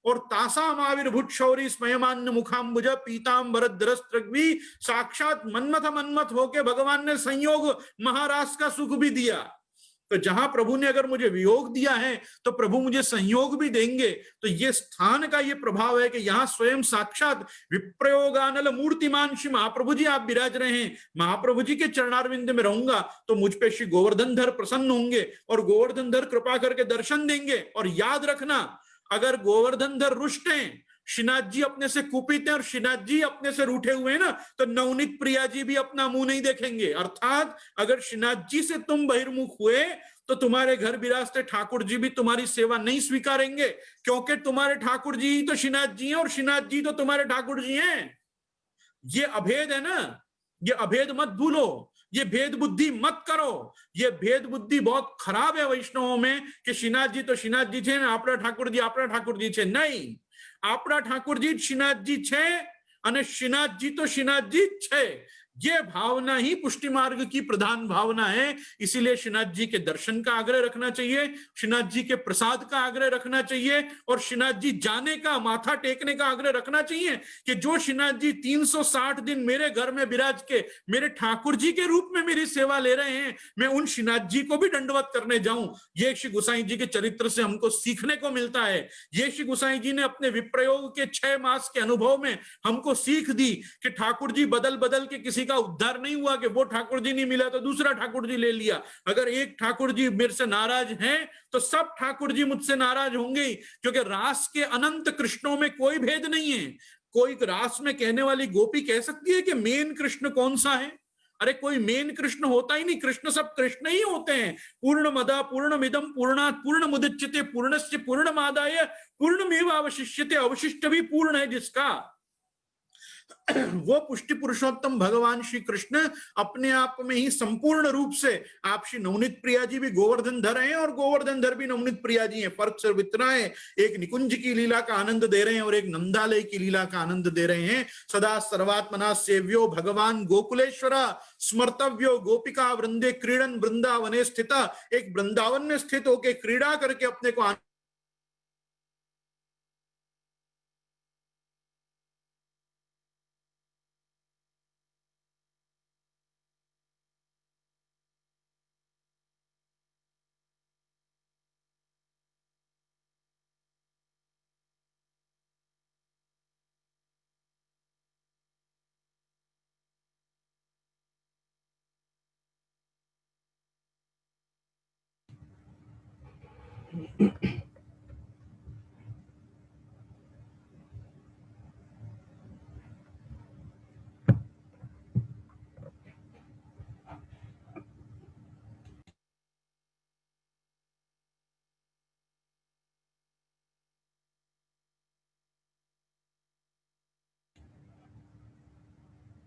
और तासा महावीर शौरी स्मयमान्य मुखाम्बुज पीताम्बर भी साक्षात मन्मथ मन्मथ होके भगवान ने संयोग महाराज का सुख भी दिया। तो जहां प्रभु ने अगर मुझे वियोग दिया है तो प्रभु मुझे संयोग भी देंगे। तो ये स्थान का ये प्रभाव है कि यहाँ स्वयं साक्षात विप्रयोगानल मूर्तिमान श्री महाप्रभु जी आप विराज रहे हैं। महाप्रभु जी के चरणारविंद में रहूंगा तो मुझ पे श्री गोवर्धन धर प्रसन्न होंगे और गोवर्धन धर कृपा करके दर्शन देंगे। और याद रखना, अगर गोवर्धन धर रुष्ट हैं, श्रीनाथ जी अपने से कुपित हैं और श्रीनाथ जी अपने से रूठे हुए हैं ना, तो नवनीत प्रिया जी भी अपना मुंह नहीं देखेंगे। अर्थात अगर श्रीनाथ जी से तुम बहिर्मुख हुए तो तुम्हारे घर विराजते ठाकुर जी भी तुम्हारी सेवा नहीं स्वीकारेंगे, क्योंकि तुम्हारे ठाकुर जी तो श्रीनाथ जी हैं और श्रीनाथ जी तो तुम्हारे ठाकुर जी हैं। ये अभेद है ना, ये अभेद मत भूलो, ये भेद बुद्धि मत करो। ये भेद बुद्धि बहुत खराब है वैष्णवों में कि श्रीनाथ जी तो श्रीनाथ जी छे ने आपड़ा ठाकुर जी छे। नहीं, आपड़ा ठाकुर जी श्रीनाथ जी छे અને श्रीनाथ जी तो श्रीनाथ जी छे। ये भावना ही पुष्टि मार्ग की प्रधान भावना है। इसीलिए श्रीनाथ जी के दर्शन का आग्रह रखना चाहिए, श्रीनाथ जी के प्रसाद का आग्रह रखना चाहिए और श्रीनाथ जी जाने का, माथा टेकने का आग्रह रखना चाहिए कि जो श्रीनाथ जी 360 दिन मेरे घर में विराज के मेरे ठाकुर जी के रूप में मेरी सेवा ले रहे हैं, मैं उन श्रीनाथ जी को भी दंडवत करने जाऊं। ये श्री गोसाई जी के चरित्र से हमको सीखने को मिलता है। ये श्री गोसाई जी ने अपने विप्रयोग के 6 मास के अनुभव में हमको सीख दी कि ठाकुर जी बदल बदल के किसी का उद्धार नहीं हुआ कि वो ठाकुर जी नहीं मिला तो दूसरा ठाकुर जी ले लिया। अगर एक ठाकुर जी मेरे से नाराज हैं तो सब ठाकुर जी मुझसे नाराज होंगे, क्योंकि रास के अनंत कृष्णों में कोई भेद नहीं है। कोई रास में कहने वाली गोपी कह सकती है कि मेन कृष्ण कौन सा है? अरे कोई मेन कृष्ण होता ही नहीं, कृष्ण सब कृष्ण ही होते हैं। पूर्ण मदा पूर्ण मिदम पूर्णात पूर्ण मुदच्यते पूर्णस्य पूर्णमादाय पूर्णमेवावशिष्यते, अवशिष्ट भी पूर्ण है जिसका, वो पुष्टि पुरुषोत्तम भगवान श्री कृष्ण अपने आप में ही संपूर्ण रूप से। आप श्री नवनीत प्रिया जी भी गोवर्धन धर हैं और गोवर्धन धर भी नवनीत प्रिया जी हैं। फर्क सिर्फ इतना है, एक निकुंज की लीला का आनंद दे रहे हैं और एक नंदालय की लीला का आनंद दे रहे हैं। सदा सर्वात्मना सेव्यो भगवान गोकुलेश्वरा स्मर्तव्यो गोपिका वृंदे क्रीडन वृंदावने स्थिता। एक वृंदावन में स्थित होकर क्रीड़ा करके अपने को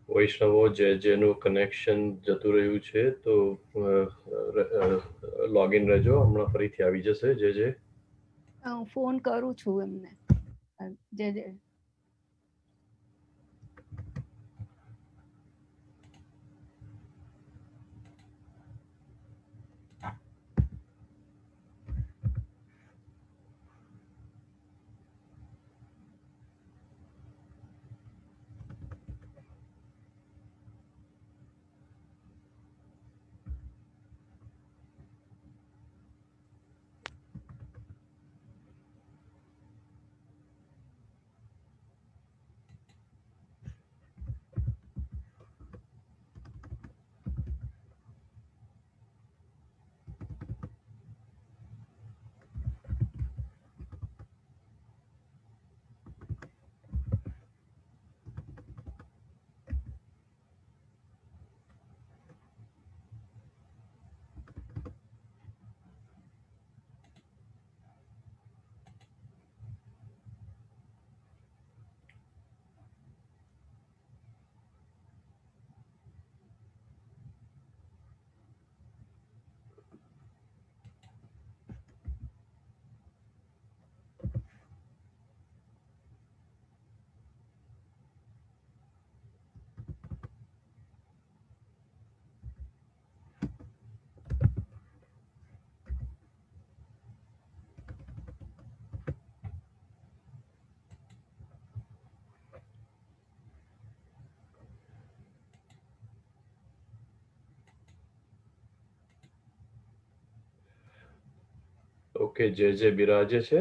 વૈષ્ણવો જેનું કનેક્શન જતું રહ્યું છે તો લોગિન રહેજો, હમણાં ફરીથી આવી જશે. જે હું ફોન કરું છું એમને. જે ઓકે, જે જે બિરાજે છે.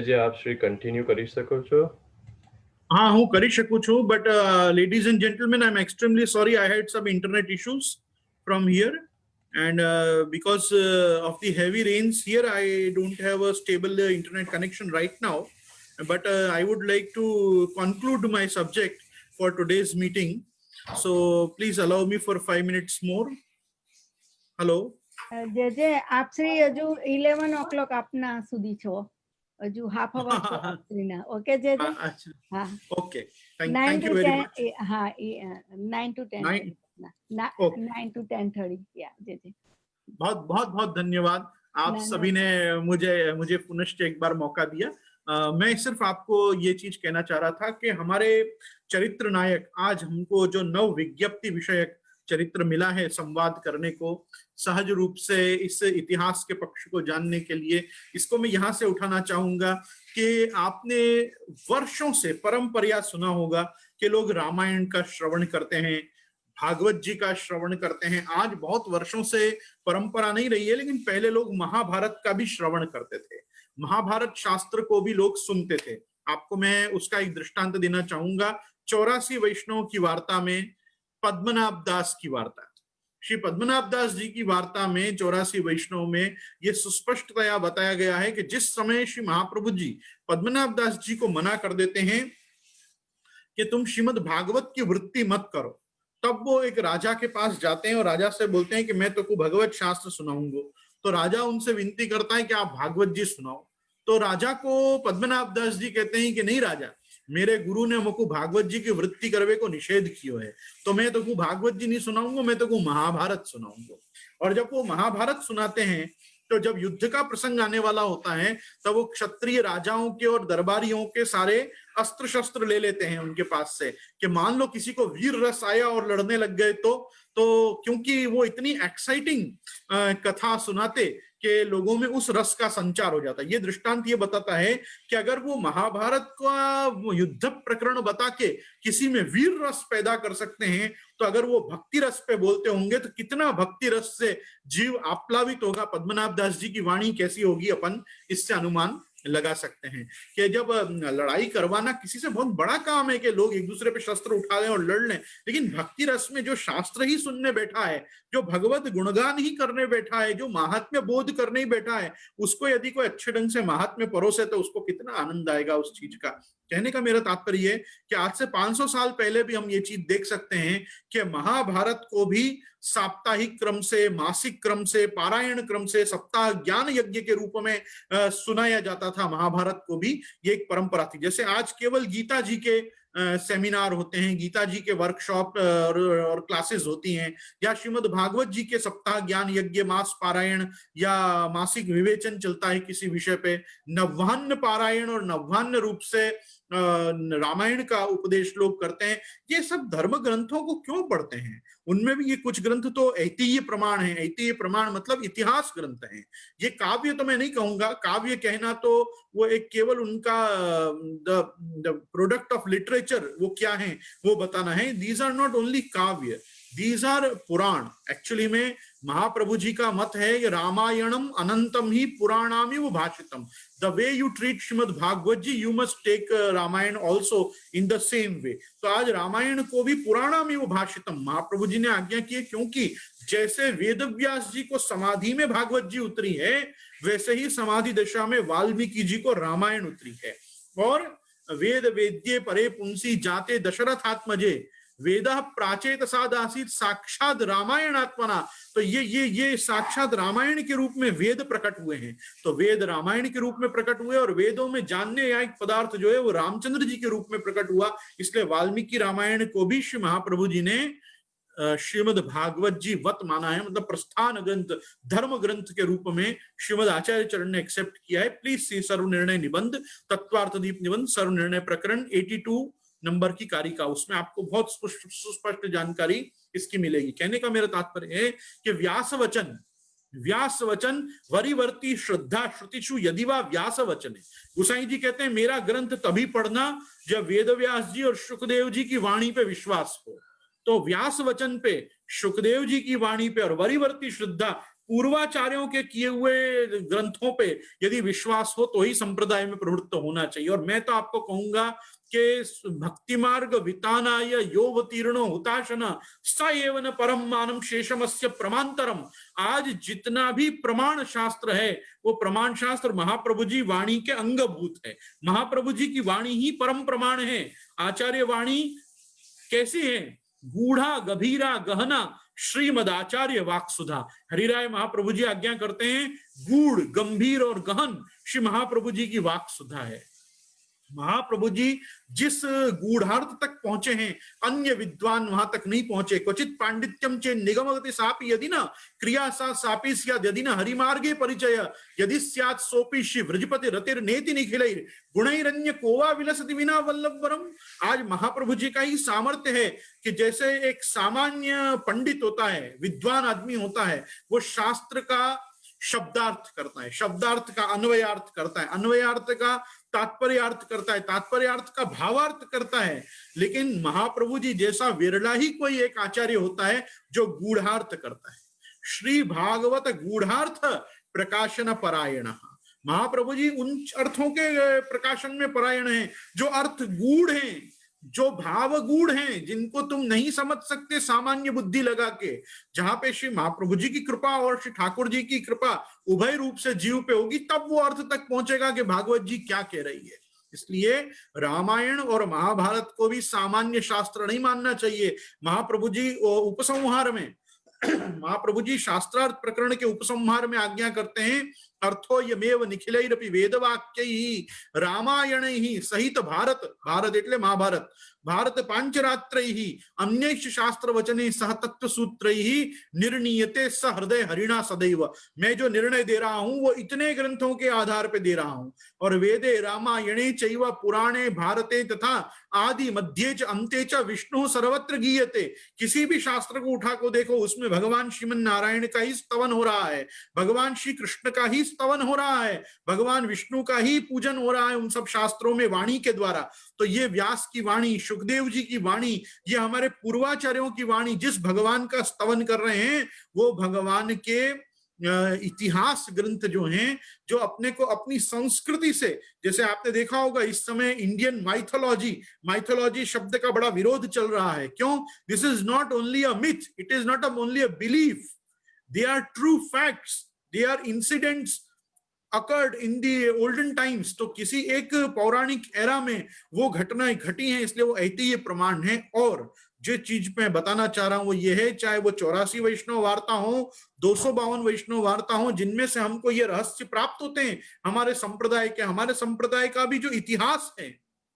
જે આપ શ્રી કન્ટિન્યુ કરી શકો છો. हाँ हूँ करी શકું છું but ladies and gentlemen, I'm extremely sorry, I had some internet issues from here, and because of the heavy rains here, I don't have a stable internet connection right now, but I would like to conclude my subject for today's meeting, so please allow me for 5 minutes more. Hello. જે આપ શ્રી હજુ 11 o'clock આપના સુધી છો, હજુ half અવર છે આપ શ્રીના. Okay જે अच्छा, હા okay, 9 thank you to very 10 much. હા 9 to 10 Nine- 9 to 10:30 या जे बहुत बहुत बहुत धन्यवाद, आप नहीं, सभी ने मुझे पुनश्च एक बार मौका दिया. मैं सिर्फ आपको ये चीज कहना चाह रहा था कि हमारे चरित्र नायक आज हमको जो नव विज्ञप्ति विषयक चरित्र मिला है संवाद करने को, सहज रूप से इस इतिहास के पक्ष को जानने के लिए इसको मैं यहाँ से उठाना चाहूंगा कि आपने वर्षों से परंपरा सुना होगा कि लोग रामायण का श्रवण करते हैं, भागवत जी का श्रवण करते हैं. आज बहुत वर्षों से परंपरा नहीं रही है, लेकिन पहले लोग महाभारत का भी श्रवण करते थे, महाभारत शास्त्र को भी लोग सुनते थे. आपको मैं उसका एक दृष्टांत देना चाहूंगा. 84 वैष्णव की वार्ता में पद्मनाभ दास की वार्ता, श्री पद्मनाभ दास जी की वार्ता में 84 वैष्णव में यह सुस्पष्टतया बताया गया है कि जिस समय श्री महाप्रभु जी पद्मनाभ दास जी को मना कर देते हैं कि तुम श्रीमद् भागवत की वृत्ति मत करो, तब वो एक राजा के पास जाते हैं और राजा से बोलते हैं कि मैं तो को भगवत शास्त्र सुनाऊंगा. तो राजा उनसे विनती करता है कि आप भागवत जी सुनाओ. तो राजा को पद्मनाभ दास जी कहते हैं कि नहीं राजा, मेरे गुरु ने मुझको भागवत जी की वृत्ति करवे को निषेध किया है, तो मैं तो को भागवत जी नहीं सुनाऊंगा, मैं तो को महाभारत सुनाऊंगा. और जब वो महाभारत सुनाते हैं तो जब युद्ध का प्रसंग आने वाला होता है तब वो क्षत्रिय राजाओं के और दरबारियों के सारे अस्त्र शस्त्र ले लेते हैं उनके पास से कि मान लो किसी को वीर रस आया और लड़ने लग गए तो क्योंकि वो इतनी एक्साइटिंग कथा सुनाते कि लोगों में उस रस का संचार हो जाता है. ये दृष्टांत ये बताता है कि अगर वो महाभारत का युद्ध प्रकरण बता के किसी में वीर रस पैदा कर सकते हैं, तो अगर वो भक्ति रस पे बोलते होंगे तो कितना भक्ति रस से जीव आप्लावित होगा. पद्मनाभ दास जी की वाणी कैसी होगी अपन इससे अनुमान लगा सकते हैं कि जब लड़ाई करवाना किसी से बहुत बड़ा काम है कि लोग एक दूसरे पे शस्त्र उठा लें और लड़ लें, लेकिन भक्ति रस में जो शास्त्र ही सुनने बैठा है, जो भगवत गुणगान ही करने बैठा है, जो महात्म्य बोध करने ही बैठा है, उसको यदि कोई अच्छे ढंग से महात्म्य परोसे तो उसको कितना आनंद आएगा उस चीज का. कहने का मेरा तात्पर्य है कि आज से 500 साल पहले भी हम ये चीज देख सकते हैं कि महाभारत को भी साप्ताहिक क्रम से, मासिक क्रम से, पारायण क्रम से, सप्ताह ज्ञान यज्ञ के रूप में सुनाया जाता था. महाभारत को भी ये एक परंपरा थी. जैसे आज केवल गीता जी के सेमिनार होते हैं, गीता जी के वर्कशॉप और क्लासेस होती हैं, या श्रीमद् भागवत जी के सप्ताह ज्ञान यज्ञ, मास पारायण या मासिक विवेचन चलता है किसी विषय पे, नव्वान्न पारायण और नव्वान्न रूप से रामायण का उपदेश लोग करते हैं. ये सब धर्म ग्रंथों को क्यों पढ़ते हैं? उनमें भी ये कुछ ग्रंथ तो ऐतिह्य प्रमाण है. ऐतिह्य प्रमाण मतलब इतिहास ग्रंथ हैं. ये काव्य तो मैं नहीं कहूंगा, काव्य कहना तो वो एक केवल उनका द प्रोडक्ट ऑफ लिटरेचर वो क्या है वो बताना है. These are not only kavya, these are Purana. Actually में महाप्रभु जी का मत है कि रामायणम अनंतम ही पुराणामिव भाषितम. The way you treat Shrimad Bhagavat ji, you must take Ramayan also in the same way. तो आज रामायण को भी पुराणामिव भाषितम महाप्रभु जी ने आज्ञा की है, क्योंकि जैसे वेद व्यास जी को समाधि में भागवत जी उतरी है, वैसे ही समाधि दशा में वाल्मीकि जी को रामायण उतरी है. और वेद वेद्ये परे पुंसी जाते दशरथात्मजे वेदा प्राचेत सादासीत साक्षात रामायणात्मना. तो ये साक्षात रामायण के रूप में वेद प्रकट हुए हैं. तो वेद रामायण के रूप में प्रकट हुए और वेदों में जानने लायक पदार्थ जो है वो रामचंद्र जी के रूप में प्रकट हुआ. इसलिए वाल्मीकि रामायण को भी श्री महाप्रभु जी ने श्रीमद् भागवत जी वत माना है, मतलब प्रस्थान ग्रंथ, धर्म ग्रंथ के रूप में श्रीमद् आचार्य चरण ने एक्सेप्ट किया है. प्लीज सी सर्व निर्णय निबंध, तत्वार्थदीप निबंध, सर्व निर्णय प्रकरण 82 नंबर की कारिका, उसमें आपको बहुत सुस्पष्ट जानकारी इसकी मिलेगी. कहने का मेरा तात्पर्य है कि व्यास वचन व्यास वचन वरिवर्ती श्रद्धा श्रुतिषु यदि वा व्यास वचन है। गोसाई जी कहते हैं मेरा ग्रंथ तभी पढ़ना जब वेदव्यास जी और शुकदेव जी की वाणी पे विश्वास हो। तो व्यास वचन पे, शुकदेव जी की वाणी पे और वरिवर्ती श्रद्धा पूर्वाचार्यों के किए हुए ग्रंथों पे यदि विश्वास हो तो ही संप्रदाय में प्रवृत्त होना चाहिए। और मैं तो आपको कहूंगा कि भक्ति मार्ग वितानाय योवतीर्णो हुताशन स एवन परम मानम शेषमस्य प्रमांतरम। आज जितना भी प्रमाण शास्त्र है वो प्रमाण शास्त्र महाप्रभु जी वाणी के अंगभूत है। महाप्रभु जी की वाणी ही परम प्रमाण है। आचार्य वाणी कैसी है? गूढ़ा गभीरा गहना श्रीमदाचार्य वाक्सुधा। हरिराय महाप्रभु जी आज्ञा करते हैं गूढ़ गंभीर और गहन श्री महाप्रभु जी की वाक्सुधा है। महाप्रभु जी जिस गूढ़ार्थ तक पहुंचे हैं अन्य विद्वान वहां तक नहीं पहुंचे। क्वचित पांडित्यम चे निगमगति सापि यदि न क्रिया सा सापि स्यात् यदि न हरिमार्गे परिचय यदि स्यात् सोपि श्री व्रजपति रतिर नेति निखिलैर गुणैरन्य कोवा विलसति विना वल्लभवरम। आज महाप्रभु जी का ही सामर्थ्य है कि जैसे एक सामान्य पंडित होता है, विद्वान आदमी होता है, वो शास्त्र का शब्दार्थ करता है, शब्दार्थ का अन्वयार्थ करता है, अन्वयार्थ का तात्पर्यार्थ करता है, तात्पर्यार्थ का भावार्थ करता है। लेकिन महाप्रभु जी जैसा विरला ही कोई एक आचार्य होता है जो गूढ़ार्थ करता है। श्री भागवत गूढ़ार्थ प्रकाशन परायण। महाप्रभु जी उन अर्थों के प्रकाशन में परायण हैं जो अर्थ गूढ़ हैं, जो भाव गूढ़ हैं, जिनको तुम नहीं समझ सकते सामान्य बुद्धि लगा के। जहां पे श्री महाप्रभु जी की कृपा और श्री ठाकुर जी की कृपा उभय रूप से जीव पे होगी तब वो अर्थ तक पहुंचेगा कि भागवत जी क्या कह रही है। इसलिए रामायण और महाभारत को भी सामान्य शास्त्र नहीं मानना चाहिए। महाप्रभु जी उपसंहार में महाप्रभु जी शास्त्रार्थ प्रकरण के उपसंहार में आज्ञा करते हैं अर्थो यमेव निखिलैरपि वेदवाक्यैः रामायणैः सहित भारत, भारत एटले महाभारत, भारत पांचरात्रैः अन्यैश्च शास्त्र वचने सह तत्व सूत्रैः निर्णीयते स हृदय हरिणा सदैव। मैं जो निर्णय दे रहा हूं वो इतने ग्रंथों के आधार पे दे रहा हूं। और वेदे रामायणे चैव पुराणे भारते तथा आदि मध्य च अंते च विष्णु सर्वत्र गीयते। किसी भी शास्त्र को उठा को देखो उसमें भगवान श्रीमन नारायण का ही स्तवन हो रहा है, भगवान श्री कृष्ण का ही स्तवन हो रहा है, भगवान विष्णु का ही पूजन हो रहा है उन सब शास्त्रों में वाणी के द्वारा। तो ये व्यास की वाणी, शुकदेव जी की वाणी, ये हमारे पूर्वाचार्यों की वाणी जिस भगवान का स्तवन कर रहे हैं वो भगवान के इतिहास ग्रंथ जो हैं, जो अपने को अपनी संस्कृति से, जैसे आपने देखा होगा इस समय इंडियन माइथोलॉजी शब्द का बड़ा विरोध चल रहा है। क्यों? This is not only a myth, it is not only a belief, they are true facts, they are incidents occurred in the olden times. तो किसी एक पौराणिक एरा में वो घटनाएं घटी हैं, इसलिए वो ऐतिह्य प्रमाण है। और जो चीज मैं बताना चाह रहा हूं वो ये है, चाहे वो 84 वैष्णव वार्ता हो, 252 वैष्णव वार्ता हो, जिनमें से हमको ये रहस्य प्राप्त होते हैं हमारे संप्रदाय के, हमारे संप्रदाय का भी जो इतिहास है।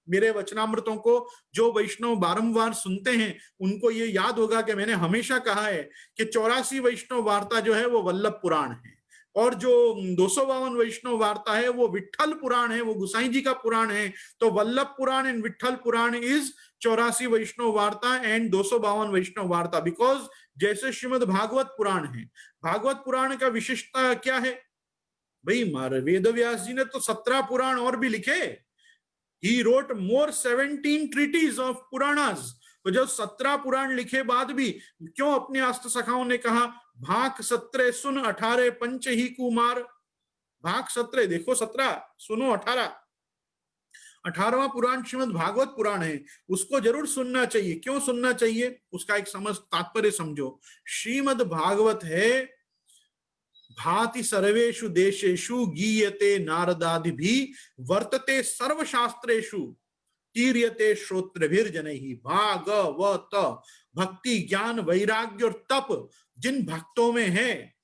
मेरे वचनामृतों को जो वैष्णव बारंबार सुनते हैं उनको ये याद होगा कि मैंने हमेशा कहा है कि 84 वैष्णव वार्ता जो है वो वल्लभ पुराण है, और जो 252 वैष्णव वार्ता है वो विठ्ठल पुराण है, वो गुसाई जी का पुराण है। तो वल्लभ पुराण एंड विठ्ठल पुराण इज 84 वैष्णव वार्ता एंड 252 वैष्णव वार्ता। बिकॉज जैसे श्रीमद भागवत पुराण है, भागवत पुराण का विशिष्टता क्या है भाई? वेदव्यास जी ने तो 17 पुराण और भी लिखे। He wrote more 17 treaties of Puranas. तो जब 17 पुराण लिखे बाद भी क्यों अपने आस्त सखाओं ने कहा भाग 17 सुन 18 पंच ही कुमार। भाग 17 देखो, 17 सुनो, 18वां पुराण श्रीमद भागवत पुराण है, उसको जरूर सुनना चाहिए। क्यों सुनना चाहिए? उसका एक समझ तात्पर्य समझो। श्रीमद भागवत है भाति सर्वेषु देशेषु गीयते नारदादिभिः वर्तते सर्वशास्त्रेषु तीर्यते श्रोत्रभिर्जनैः। भागवत भक्ति ज्ञान वैराग्य और तप जिन भक्तों में है,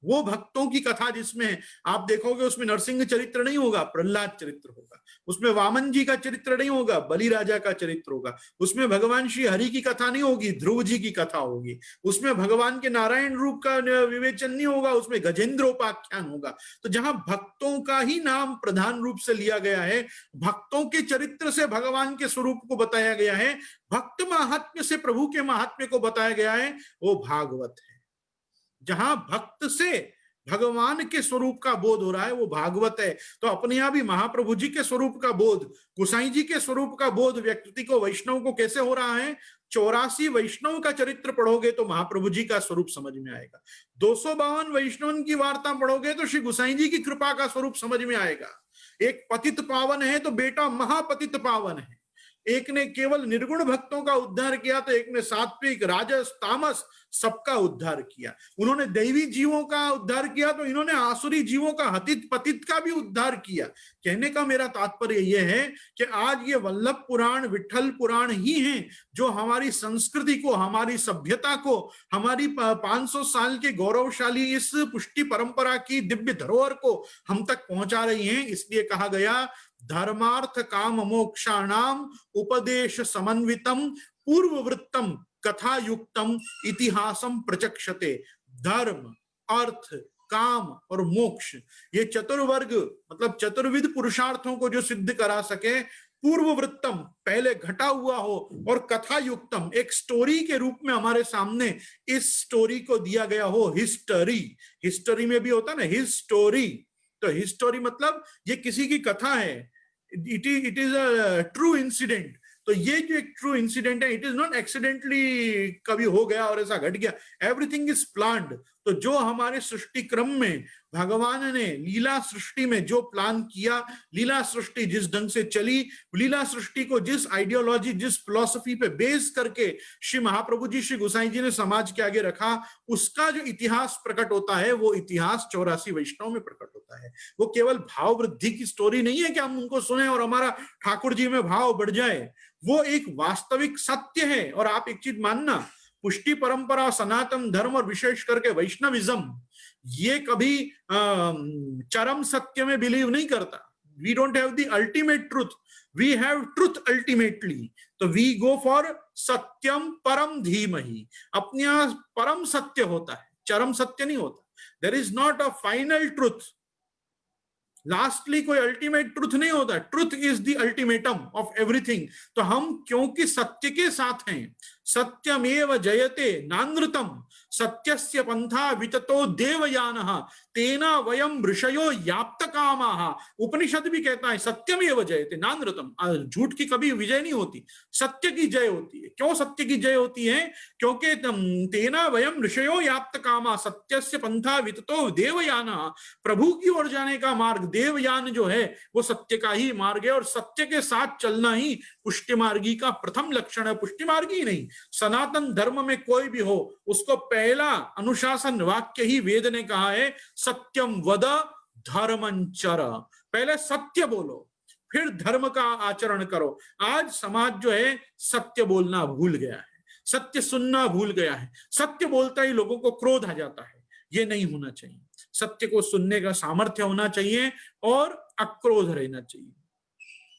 वो भक्तों की कथा जिसमें है, आप देखोगे उसमें नरसिंह चरित्र नहीं होगा, प्रहलाद चरित्र होगा। उसमें वामन जी का चरित्र नहीं होगा, बलि राजा का चरित्र होगा। उसमें भगवान श्री हरि की कथा नहीं होगी, ध्रुव जी की कथा होगी। उसमें भगवान के नारायण रूप का विवेचन नहीं होगा, उसमें गजेंद्रोपाख्यान होगा। तो जहां भक्तों का ही नाम प्रधान रूप से लिया गया है, भक्तों के चरित्र से भगवान के स्वरूप को बताया गया है, भक्त महात्म्य से प्रभु के महात्म्य को बताया गया है, वो भागवत है। जहां भक्त से भगवान के स्वरूप का बोध हो रहा है, वो भागवत है। तो अपने यहाँ भी महाप्रभु जी के स्वरूप का बोध, गोसाई जी के स्वरूप का बोध व्यक्ति को, वैष्णव को कैसे हो रहा है? 84 वैष्णव का चरित्र पढ़ोगे तो महाप्रभु जी का स्वरूप समझ में आएगा। 252 वैष्णव की वार्ता पढ़ोगे तो श्री गोसाई जी की कृपा का स्वरूप समझ में आएगा। एक पतित पावन है तो बेटा महापतित पावन है। एक ने केवल निर्गुण भक्तों का उद्धार किया तो एक ने सात्विक, राजस, तामस सबका उद्धार किया। उन्होंने दैवी जीवों का उद्धार किया तो इन्होंने आसुरी जीवों का, हतित पतित का भी उद्धार किया। कहने का मेरा तात्पर्य यह है कि आज ये वल्लभ पुराण, विठल पुराण ही हैं जो हमारी संस्कृति को, हमारी सभ्यता को, हमारी 500 साल के गौरवशाली इस पुष्टि परंपरा की दिव्य धरोहर को हम तक पहुंचा रही हैं। इसलिए कहा गया धर्मार्थ काम मोक्षाणाम उपदेश समन्वितम पूर्ववृत्तम कथा युक्तम इतिहासम प्रचक्षते। धर्म, अर्थ, काम और मोक्ष, ये चतुर्वर्ग मतलब चतुर्विध पुरुषार्थों को जो सिद्ध करा सके, पूर्ववृत्तम पहले घटा हुआ हो, और कथा युक्तम एक स्टोरी के रूप में हमारे सामने इस स्टोरी को दिया गया हो। हिस्टरी, हिस्टोरी में भी होता ना हिस्टोरी, तो हिस्टोरी मतलब ये किसी की कथा है, it is a true incident. तो ये जो एक ट्रू इंसिडेंट है, इट इज नॉट एक्सीडेंटली कभी हो गया और ऐसा घट गया, एवरीथिंग इज प्लान्ड। तो जो हमारे सृष्टि क्रम में भगवान ने लीला सृष्टि में जो प्लान किया, लीला सृष्टि जिस ढंग से चली, लीला सृष्टि को जिस आइडियोलॉजी, जिस फिलॉसफी पे बेस करके श्री महाप्रभु जी, श्री गोसाई जी ने समाज के आगे रखा, उसका जो इतिहास प्रकट होता है वो इतिहास 84 वैष्णव में प्रकट होता है। वो केवल भाव वृद्धि की स्टोरी नहीं है कि हम उनको सुने और हमारा ठाकुर जी में भाव बढ़ जाए, वो एक वास्तविक सत्य है। और आप एक चीज मानना, पुष्टि परंपरा, सनातन धर्म और विशेष करके वैष्णविज्म ये कभी चरम सत्य में बिलीव नहीं करता। We don't have the ultimate truth, we have truth ultimately. तो वी गो फॉर सत्यम परम धीमहि। अपने यहां परम सत्य होता है, चरम सत्य नहीं होता। There is not a final truth, lastly कोई अल्टीमेट ट्रुथ नहीं होता। Truth is the ultimatum of everything. तो हम क्योंकि सत्य के साथ हैं, सत्यमेव जयते नानृतम, सत्यस्य पंथा विततो देवयानः, तेना वयम ऋषयो याप्त कामाः। उपनिषद भी कहता है सत्यमेव जयते नानृतम, झूठ की कभी विजय नहीं होती, सत्य की जय होती है। क्यों सत्य की जय होती है? क्योंकि तेना वयम ऋषयो याप्त कामा, सत्यस्य पंथा विततो देवयानः, प्रभु की ओर जाने का मार्ग, देवयान जो है वो सत्य का ही मार्ग है। और सत्य के साथ चलना ही पुष्टि मार्गी का प्रथम लक्षण है। पुष्टि मार्गी नहीं, सनातन धर्म में कोई भी हो, उसको पहला अनुशासन वाक्य ही वेद ने कहा है, सत्यम वद धर्मं चर। पहले सत्य बोलो, फिर धर्म का आचरण करो। आज समाज जो है सत्य बोलना भूल गया है, सत्य सुनना भूल गया है। सत्य बोलता ही लोगों को क्रोध आ जाता है, ये नहीं होना चाहिए। सत्य को सुनने का सामर्थ्य होना चाहिए और अक्रोध रहना चाहिए।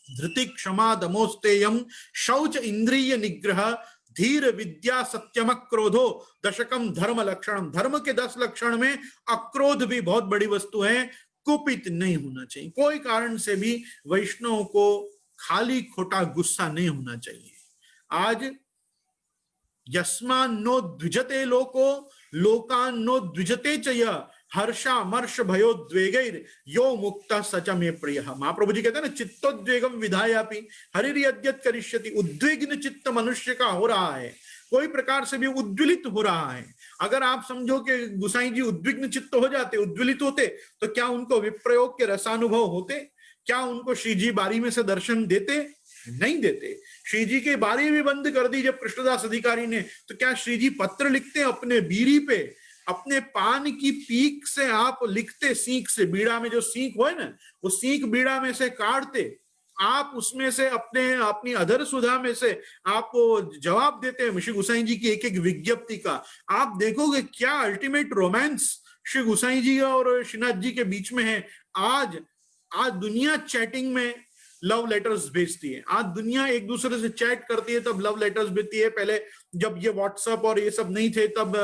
धृति क्षमा दमोस्तेयम शौच इंद्रिय निग्रह धीर विद्या सत्यम क्रोधो दशकम धर्म लक्षणम। धर्म के 10 लक्षण में अक्रोध भी बहुत बड़ी वस्तु है। कुपित नहीं होना चाहिए, कोई कारण से भी वैष्णव को खाली खोटा गुस्सा नहीं होना चाहिए। आज यस्मान्नो द्विजते लोको लोकान्नो द्विजते च यः हर्षामर्ष भयोद्वेगैर यो मुक्तः सच मे प्रियः। महाप्रभु जी कहते हैं ना, चित्तोद्वेगम विधायापि हरिर्यद्यत् करिष्यति। उद्विग्न चित्त मनुष्य का हो रहा है, कोई प्रकार से भी उद्विलित हो रहा है। अगर आप समझो कि गोसाई जी उद्विग्न चित्त हो जाते, उद्विलित होते, तो क्या उनको विप्रयोग के रसानुभव होते? क्या उनको श्री जी बारी में से दर्शन देते? नहीं देते। श्री जी की बारी भी बंद कर दी जब कृष्णदास अधिकारी ने, तो क्या श्री जी पत्र लिखते अपने बीड़ी पे, अपने पान की पीक से आप लिखते, सीख से, बीड़ा में जो सीख हो ना, वो सीख बीड़ा में से काटते, आप उसमें से अपनी अधर सुधा में से आप जवाब देते हैं श्री गोसाई जी की एक एक विज्ञप्ति का। आप देखोगे क्या अल्टीमेट रोमांस श्री गोसाई जी और श्रीनाथ जी के बीच में है। आज दुनिया चैटिंग में लव लेटर्स भेजती है। आज दुनिया एक दूसरे से चैट करती है तब लव लेटर्स भेजती है। पहले जब ये व्हाट्सएप और ये सब नहीं थे, तब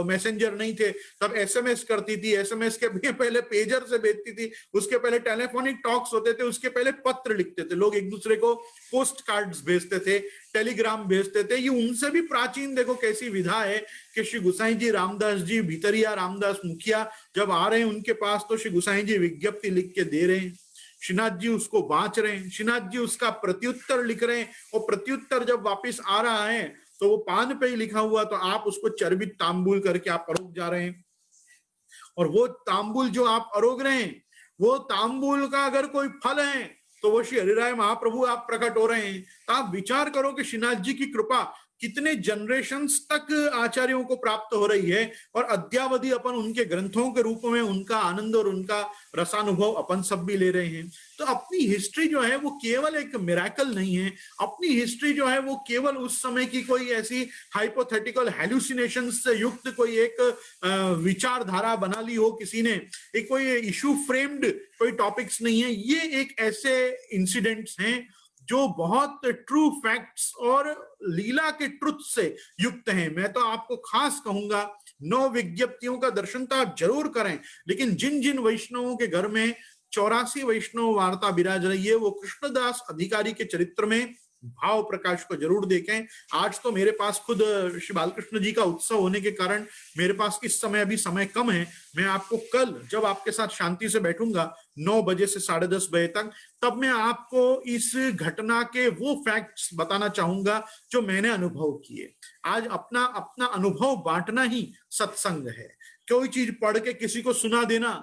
मैसेंजर नहीं थे, तब एसएमएस करती थी। एसएमएस के पहले पेजर से भेजती थी, उसके पहले टेलीफोनिक टॉक्स होते थे, उसके पहले पत्र लिखते थे लोग, एक दूसरे को पोस्ट कार्ड्स भेजते थे, टेलीग्राम भेजते थे। ये उनसे भी प्राचीन देखो कैसी विधा है कि श्री गुसाई जी रामदास जी भीतरिया रामदास मुखिया जब आ रहे हैं उनके पास, तो श्री गुसाई जी विज्ञप्ति लिख के दे रहे हैं, श्रीनाथ जी उसको बांच रहे हैं, श्रीनाथ जी उसका प्रत्युत्तर लिख रहे हैं, और प्रत्युत्तर जब वापस आ रहा है तो वो पान पे ही लिखा हुआ, तो आप उसको चर्बित तांबुल करके आप अरोग जा रहे हैं। और वो तांबुल जो आप अरोग रहे हैं, वो तांबुल का अगर कोई फल है तो वो श्री हरिराय महाप्रभु आप प्रकट हो रहे हैं। तो आप विचार करो कि श्रीनाथ जी की कृपा कितने जनरेशंस तक आचार्यों को प्राप्त हो रही है, और अद्यावधि अपन उनके ग्रंथों के रूप में उनका आनंद और उनका रसानुभव अपन सब भी ले रहे हैं। तो अपनी हिस्ट्री जो है वो केवल एक मिरेकल नहीं है, अपनी हिस्ट्री जो है वो केवल उस समय की कोई ऐसी हाइपोथेटिकल हेलुसिनेशन से युक्त कोई एक विचारधारा बना ली हो किसी ने, एक कोई इशू फ्रेम्ड कोई टॉपिक्स नहीं है। ये एक ऐसे इंसिडेंट्स हैं जो बहुत ट्रू फैक्ट्स और लीला के ट्रुथ से युक्त हैं। मैं तो आपको खास कहूंगा 9 विज्ञप्तियों का दर्शन तो आप जरूर करें, लेकिन जिन जिन वैष्णवों के घर में 84 वैष्णव वार्ता विराज रही है वो कृष्णदास अधिकारी के चरित्र में भाव प्रकाश को जरूर देखें। आज तो मेरे पास खुद श्री बालकृष्ण जी का उत्सव होने के कारण मेरे पास इस समय अभी समय कम है। मैं आपको कल जब आपके साथ शांति से बैठूंगा 9 बजे से 10:30 बजे तक, तब मैं आपको इस घटना के वो फैक्ट्स बताना चाहूंगा जो मैंने अनुभव किए। आज अपना अपना अनुभव बांटना ही सत्संग है। कोई चीज पढ़ के किसी को सुना देना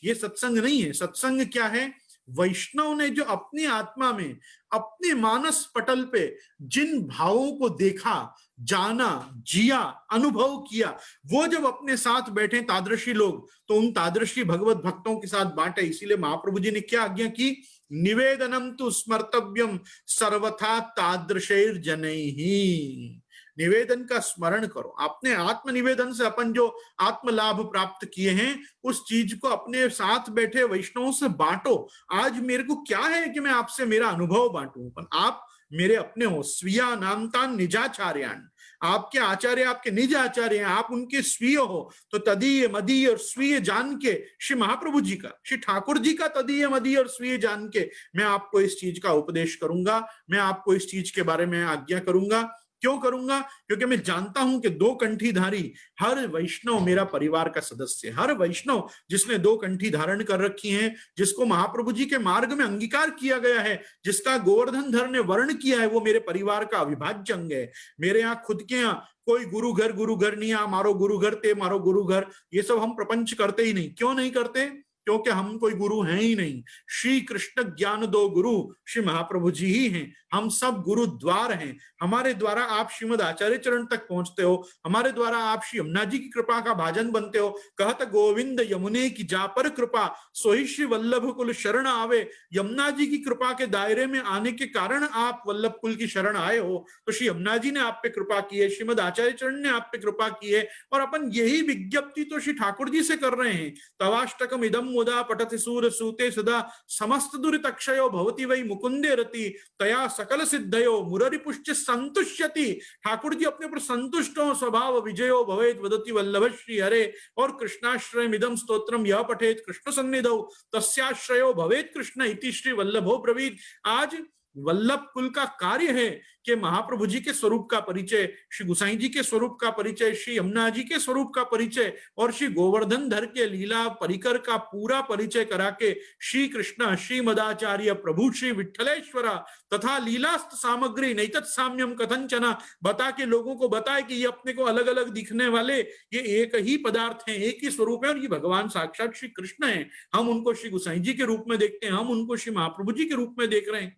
ये सत्संग नहीं है। सत्संग क्या है? वैष्णव ने जो अपनी आत्मा में अपने मानस पटल पे जिन भावों को देखा, जाना, जिया, अनुभव किया, वो जब अपने साथ बैठे तादृशी लोग, तो उन तादृशी भगवत भक्तों के साथ बांटे। इसीलिए महाप्रभु जी ने क्या आज्ञा की? निवेदनम तु स्मर्तव्यम सर्वथा तादृशैर जनैहि। निवेदन का स्मरण करो। अपने आत्म निवेदन से अपन जो आत्म लाभ प्राप्त किए हैं उस चीज को अपने साथ बैठे वैष्णवों से बांटो। आज मेरे को क्या है कि मैं आपसे मेरा अनुभव बांटूं, पर आप मेरे अपने हो। स्वीया नामतान निजाचार्यान, आपके आचार्य आपके निज आचार्य हैं, आप उनके स्वीय हो। तो तदीय मदीय और स्वीय जान के श्री महाप्रभु जी का, श्री ठाकुर जी का तदीय मदीय और स्वीय जान के मैं आपको इस चीज का उपदेश करूंगा, मैं आपको इस चीज के बारे में आज्ञा करूंगा। क्यों करूंगा? क्योंकि मैं जानता हूं कि 2 कंठीधारी हर वैष्णव मेरा परिवार का सदस्य है। हर वैष्णव जिसने 2 कंठी धारण कर रखी हैं, जिसको महाप्रभु जी के मार्ग में अंगीकार किया गया है, जिसका गोवर्धन धर ने वर्ण किया है, वो मेरे परिवार का अविभाज्य अंग है। मेरे यहाँ खुद के यहाँ कोई गुरु घर नहीं, मारो गुरु घर ते मारो गुरु घर, ये सब हम प्रपंच करते ही नहीं। क्यों नहीं करते? क्योंकि हम कोई गुरु हैं ही नहीं। श्री कृष्ण ज्ञान दो गुरु श्री महाप्रभु जी ही हैं। हम सब गुरु द्वार हैं। हमारे द्वारा आप श्रीमद आचार्य चरण तक पहुंचते हो, हमारे द्वारा आप श्री यमुना जी की कृपा का भाजन बनते हो। कहत गोविंद यमुने की जा पर कृपा, सोही श्री वल्लभ कुल शरण आवे। यमुना जी की कृपा के दायरे में आने के कारण आप वल्लभ कुल की शरण आए हो। तो श्री यमुना जी ने आप पे कृपा की है, श्रीमद आचार्य चरण ने आप पे कृपा की है, और अपन यही विज्ञप्ति तो श्री ठाकुर जी से कर रहे हैं। तवाष्टकम इदम मुदा पठति सूर सूते सदा, समस्त दुरितक्षयो भवति वै मुकुंदे रति, तया सकल सिद्धयो मुररि पुष्ट संतुष्यति। ठाकुर जी अपने पर संतुष्ट हो, स्वभाव विजयो भवेत वदति वल्लभ श्री हरे। और कृष्णाश्रय इदम स्तोत्रम यह पठेत कृष्ण सन्निधौ, तस्याश्रयो भवेत कृष्ण इति श्री वल्लभो ब्रवीत। आज वल्लभ कुल का कार्य है कि महाप्रभु जी के स्वरूप का परिचय, श्री गुसाई जी के स्वरूप का परिचय, श्री यमुना जी के स्वरूप का परिचय और श्री गोवर्धन धर के लीला परिकर का पूरा परिचय करा के श्री कृष्ण श्री मदाचार्य प्रभु श्री विठलेश्वरा तथा लीलास्त सामग्री नैतत् साम्यम कथंचना बता के लोगों को बताए कि ये अपने को अलग अलग दिखने वाले ये एक ही पदार्थ हैं, एक ही स्वरूप है, और ये भगवान साक्षात श्री कृष्ण है। हम उनको श्री गुसाई जी के रूप में देखते हैं, हम उनको श्री महाप्रभु जी के रूप में देख रहे हैं,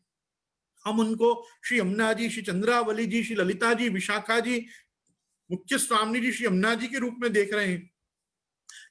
हम उनको श्री यमुना जी, श्री चंद्रावली जी, श्री ललिता जी, विशाखा जी, मुख्य स्वामी जी, श्री यमुना जी के रूप में देख रहे हैं।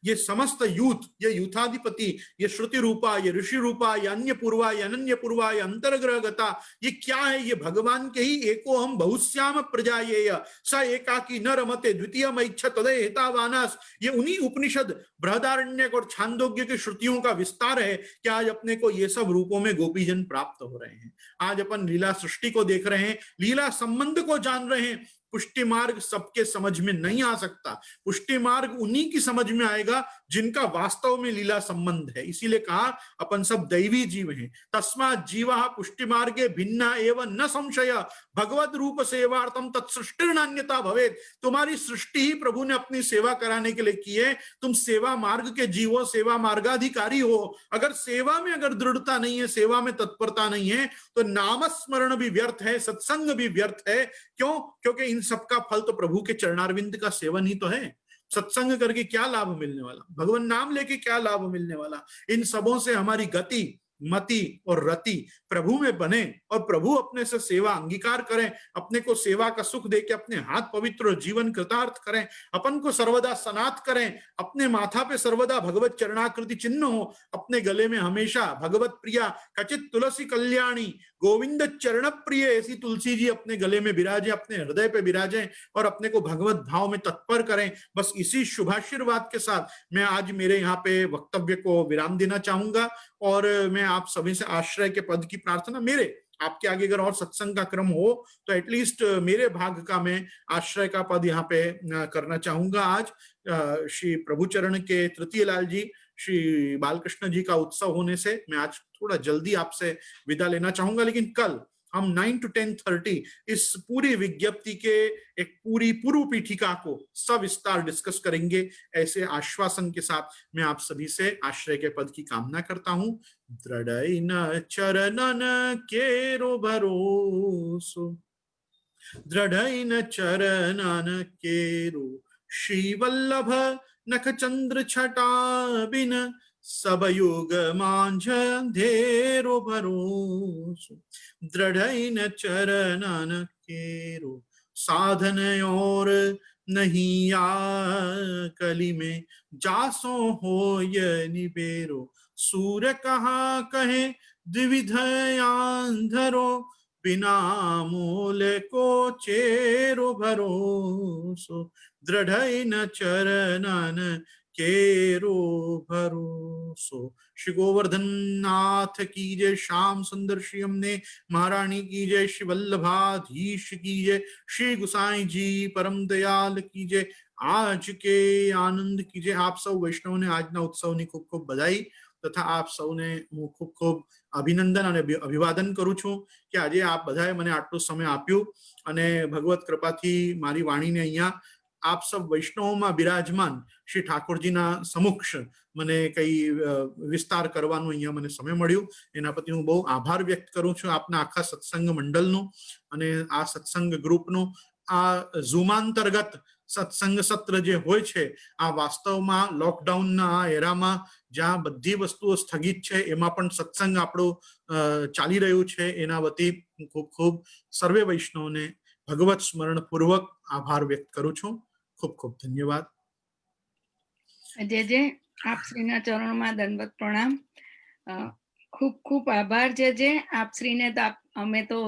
ये समस्त यूथ, ये यूथाधिपति, ये श्रुति रूपा, ये ऋषि रूपा, ये अन्य पूर्वा, ये अनन्य पूर्वा, ये अंतर्ग्रह गता, ये क्या है? ये भगवान के ही एको हम बहुश्याम प्रजायेय स एकाकी न रमते द्वितीय मैच्छा तदय हेतावानास, ये उन्हीं उपनिषद बृहदारण्यक और छांदोग्य की श्रुतियों का विस्तार है कि आज अपने को ये सब रूपों में गोपीजन प्राप्त हो रहे हैं। आज अपन लीला सृष्टि को देख रहे हैं, लीला संबंध को जान रहे हैं। पुष्टि मार्ग सबके समझ में नहीं आ सकता, पुष्टि मार्ग उन्हीं की समझ में आएगा जिनका वास्तव में लीला संबंध है। इसीलिए कहा अपन सब दैवी जीव हैं। तस्मात् जीवा पुष्टि मार्गे भिन्ना एवं न संशय भगवत रूप सेवार्थम तत्सृष्टिर्नान्यता भवेत्। तुम्हारी सृष्टि ही प्रभु ने अपनी सेवा कराने के लिए की है। तुम सेवा मार्ग के जीव हो, सेवा मार्गाधिकारी हो। अगर सेवा में अगर दृढ़ता नहीं है, सेवा में तत्परता नहीं है, तो नामस्मरण भी व्यर्थ है, सत्संग भी व्यर्थ है। क्यों? क्योंकि इन सबका फल तो प्रभु के चरणारविंद का सेवन ही तो है। सत्संग करके क्या लाभ मिलने वाला? भगवान नाम लेके क्या लाभ मिलने वाला? इन सबों से हमारी गति, मति और रति प्रभु में बने और प्रभु अपने से सेवा अंगीकार करें, अपने को सेवा का सुख देके अपने हाथ पवित्र और जीवन कृतार्थ करें, अपन को सर्वदा सनात करें, अपने माथा पे सर्वदा भगवत चरणाकृति चिन्ह हो, अपने गले में हमेशा भगवत प्रिया कचित तुलसी कल्याणी गोविंद चरण प्रिय ऐसी तुलसी जी अपने गले में विराजे, अपने हृदय पे विराजे और अपने को भगवत भाव में तत्पर करें। बस इसी शुभाशीर्वाद के साथ मैं आज मेरे यहाँ पे वक्तव्य को विराम देना चाहूंगा और मैं आप सभी से आश्रय के पद की प्रार्थना, मेरे आपके आगे अगर और सत्संग का क्रम हो तो एटलीस्ट मेरे भाग का मैं आश्रय का पद यहाँ पे करना चाहूंगा। आज श्री प्रभुचरण के तृतीय लाल जी, श्री बालकृष्ण जी का उत्सव होने से मैं आज थोड़ा जल्दी आपसे विदा लेना चाहूंगा, लेकिन कल हम 9 to 10:30 इस पूरी विज्ञप्ति के एक पूरी पूर्व पीठिका को सविस्तार डिस्कस करेंगे। ऐसे आश्वासन के साथ मैं आप सभी से आश्रय के पद की कामना करता हूं। दृढ़ चरणन केरो भरोसो, दृढ़ चरणन केरो श्री वल्लभ नख चंद्र छटा बिन सब युग मांझ अंधेरो भरोसो, दृढ़ चरणन केरो साधन और नहीं आ कली में जासो हो ये निबेरो, सूर्य कहा कहे द्विविध अंधरो बिना मूल को चेरो भरोसो, दृढ़ चरणन केरो भरोसो। श्री गोवर्धन नाथ की जय, श्याम सुंदर श्री हमने महारानी की जय, श्री वल्लभाधीश की जय, श्री गुसाई जी परम दयाल की जय, आज के आनंद की जय। आप सब वैष्णव ने आज ना उत्सव ने खूब खूब बधाई तथा आप સૌને હું ખૂબ ખૂબ અભિનંદન અને અભિવાદન કરું છું કે આજે આપ બધાએ મને આટલો સમય આપ્યો અને ભગવત કૃપાથી મારી વાણીને અહીંયા આપ સબ વૈષ્ણવોમાં બિરાજમાન શ્રી ઠાકોરજીના સમક્ષ મને કઈ વિસ્તાર કરવાનો અહીંયા મને સમય મળ્યો, એના પ્રતિ હું બહુ આભાર વ્યક્ત કરું છું આપના આખા સત્સંગ મંડળનો અને આ સત્સંગ ગ્રુપનો। આ ઝૂમાંતર્ગત સત્સંગ સત્ર જે હોય છે આ વાસ્તવમાં લોકડાઉનના આ એરામાં જ્યાં બધી વસ્તુઓ સ્થગિત છે એમાં પણ સત્સંગ આપણો ચાલી રહ્યું છે, એના વતી ખૂબ ખૂબ સર્વે વૈષ્ણવને ભગવત સ્મરણ પૂર્વક આભાર વ્યક્ત કરું છું। ખૂબ ખૂબ ધન્યવાદ। जय जय, आप श्रीना चरणों में दंडवत प्रणाम। खूब खूब आभार जय जय। आप श्री ने तो अमे तो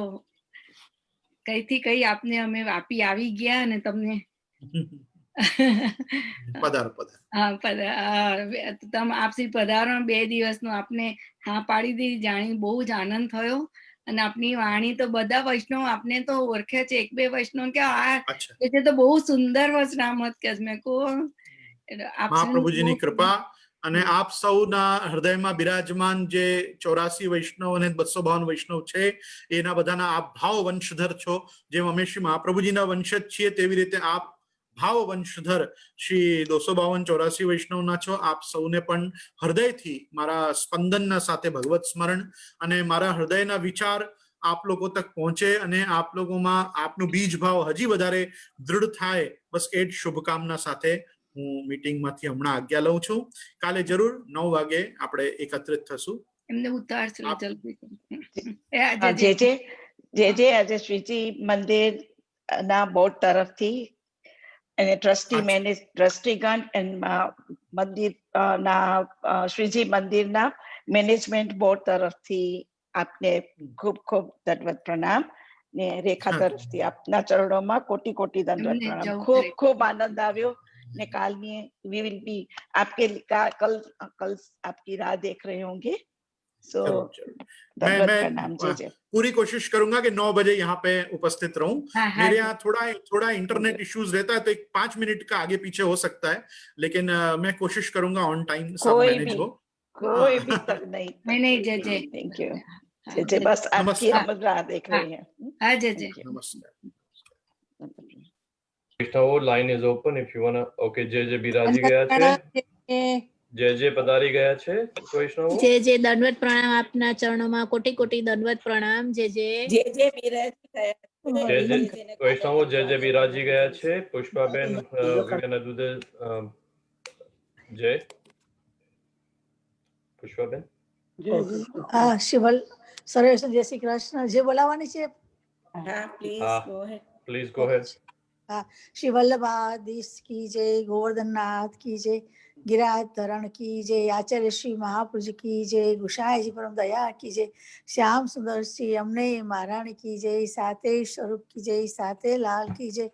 कई थी कई आपने अमे आपी आवी गया ने तमने पधार पधार तम आपसी पधारो 2 દિવસનો आपने हाँ पाड़ी दी जाणी बहु ज आनंद थयो અને આપની વાણી તો બધા વૈષ્ણવ આપને તો ઓળખે છે, 1-2 વૈષ્ણવ કે આ એટલે તો બહુ સુંદર વચનામત કે મેં કો મહાપ્રભુજીની કૃપા અને આપ સૌના હૃદયમાં બિરાજમાન જે 84 વૈષ્ણવ અને 252 વૈષ્ણવ છે એના બધાના આપ ભાવ વંશધર છો। જેમ અમે શ્રી મહાપ્રભુજીના વંશજ છીએ તેવી રીતે આપ ભાવ વંશધર શ્રી 252-84 વૈષ્ણવના છો। આપ સૌને પણ હૃદયથી મારા સ્પંદનના સાથે ભગવત સ્મરણ અને મારા હૃદયના વિચાર आप लोगों तक पहुंचे અને आप लोगों में आपनु बीज भाव हजी વધારે दृढ़ थाय, बस ए शुभकामना साथे હું મીટિંગ માંથી હમણાં આજ્ઞા લઉં છું। કાલે જરૂર 9 વાગે આપણે એકત્રિત થશું। એમને ઉતાર ચલો જલ્દી જે જે આજે શ્રીજી મંદિર ના બોર્ડ તરફથી અને ટ્રસ્ટી અચ્છા. ટ્રસ્ટીગણ અને મંદિર શ્રીજી મંદિરના મેનેજમેન્ટ બોર્ડ તરફથી આપને ખૂબ ખૂબ દંડવત પ્રણામ ને રેખા હા. તરફથી આપના ચરણોમાં કોટી કોટી દંડવત એમને પ્રણામ. જવું ખૂબ કરે. ખૂબ આનંદ આવ્યો ને કાલની वी विल बी आपके कल कल आपकी राह देख रहे होंगे. सो जरूर जरूर दंडवत मैं प्रणाम. जय जय. पूरी कोशिश करूंगा कि 9 बजे यहाँ पे उपस्थित रहूं. हाँ, हाँ, मेरे जी। यहाँ थोड़ा इंटरनेट इश्यूज रहता है तो एक 5 मिनट का आगे पीछे हो सकता है, लेकिन मैं कोशिश करूंगा ऑन टाइम सब कोई मैनेज भी हो. कोई हाँ. भी तक नहीं. नहीं, जय जय। Thank you. हाँ, जय जय. बस आपकी नमस्कार. हम राह देख रहे हैं. हाँ, जय जय. Thank you. नमस्कार. વૈષ્ણવો line is open if you wanna. Okay, જય જય બિરાજી ગયા છે. જય જય પધારી ગયા છે વૈષ્ણવો. જય જય દંડવત પ્રણામ. આપના ચરણોમાં કોટી કોટી દંડવત પ્રણામ. જય જય. જય જય વૈષ્ણવો જય જય બિરાજી ગયા છે. પુષ્પાબેન વિવેકાનંદ દુધે જય પુષ્પાબેન. શિવલ સર્વેશ જય શ્રી કૃષ્ણ. જે બોલાવવાની છે હા, પ્લીઝ ગો હેડ. શ્રી વલ્લભાધીશ કી જય, ગોवर्धननाथ की जय, गिरिराज धरण की जय, आचार्य श्री महापुरुष की जय, गुसाई जी परम दया की जय, श्याम सुंदर श्री अमने महारानी की जय, साते स्वरूप की जय, साते लाल की जय,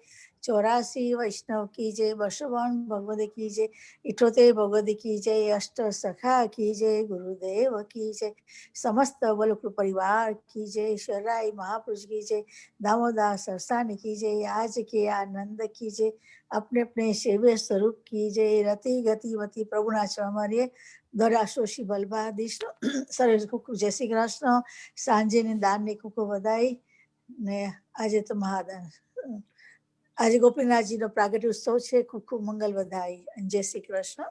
84 वैष्णव की जय, 252 भगवत की जय, 78 भगवत की जय, अष्ट सखा की जय, गुरुदेव की जय, समस्त बलकुल परिवार की जय, शराई महापुरुष की जय, दामोदास सरसानी की जय, आज के आनंद की जय, अपने अपने सेव्य स्वरूप की जय, रति गति मति प्रभुना चरमारिये दराशोशी बलभाधीश सर्वे खूब जय श्री कृष्ण. सांजे ने दान ने खूब बधाई ने आज तो महादान. आज गोपीनाथजी नो प्रागट्य उत्सव છે. ખૂબ ખૂબ મંગલ વધાઈ. જય શ્રી કૃષ્ણ.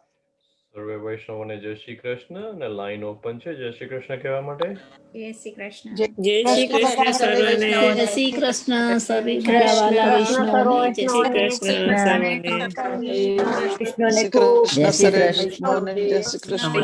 સર્વે વૈષ્ણવોને જય શ્રી કૃષ્ણ. અને લાઈન ઓપન છે જય શ્રી કૃષ્ણ કહેવા માટે. જય શ્રી કૃષ્ણ. જય શ્રી કૃષ્ણ સર્વેને. જય શ્રી કૃષ્ણ. સર્વે વાલા વૈષ્ણવોને જય શ્રી કૃષ્ણ. જય શ્રી કૃષ્ણ. જય શ્રી કૃષ્ણ.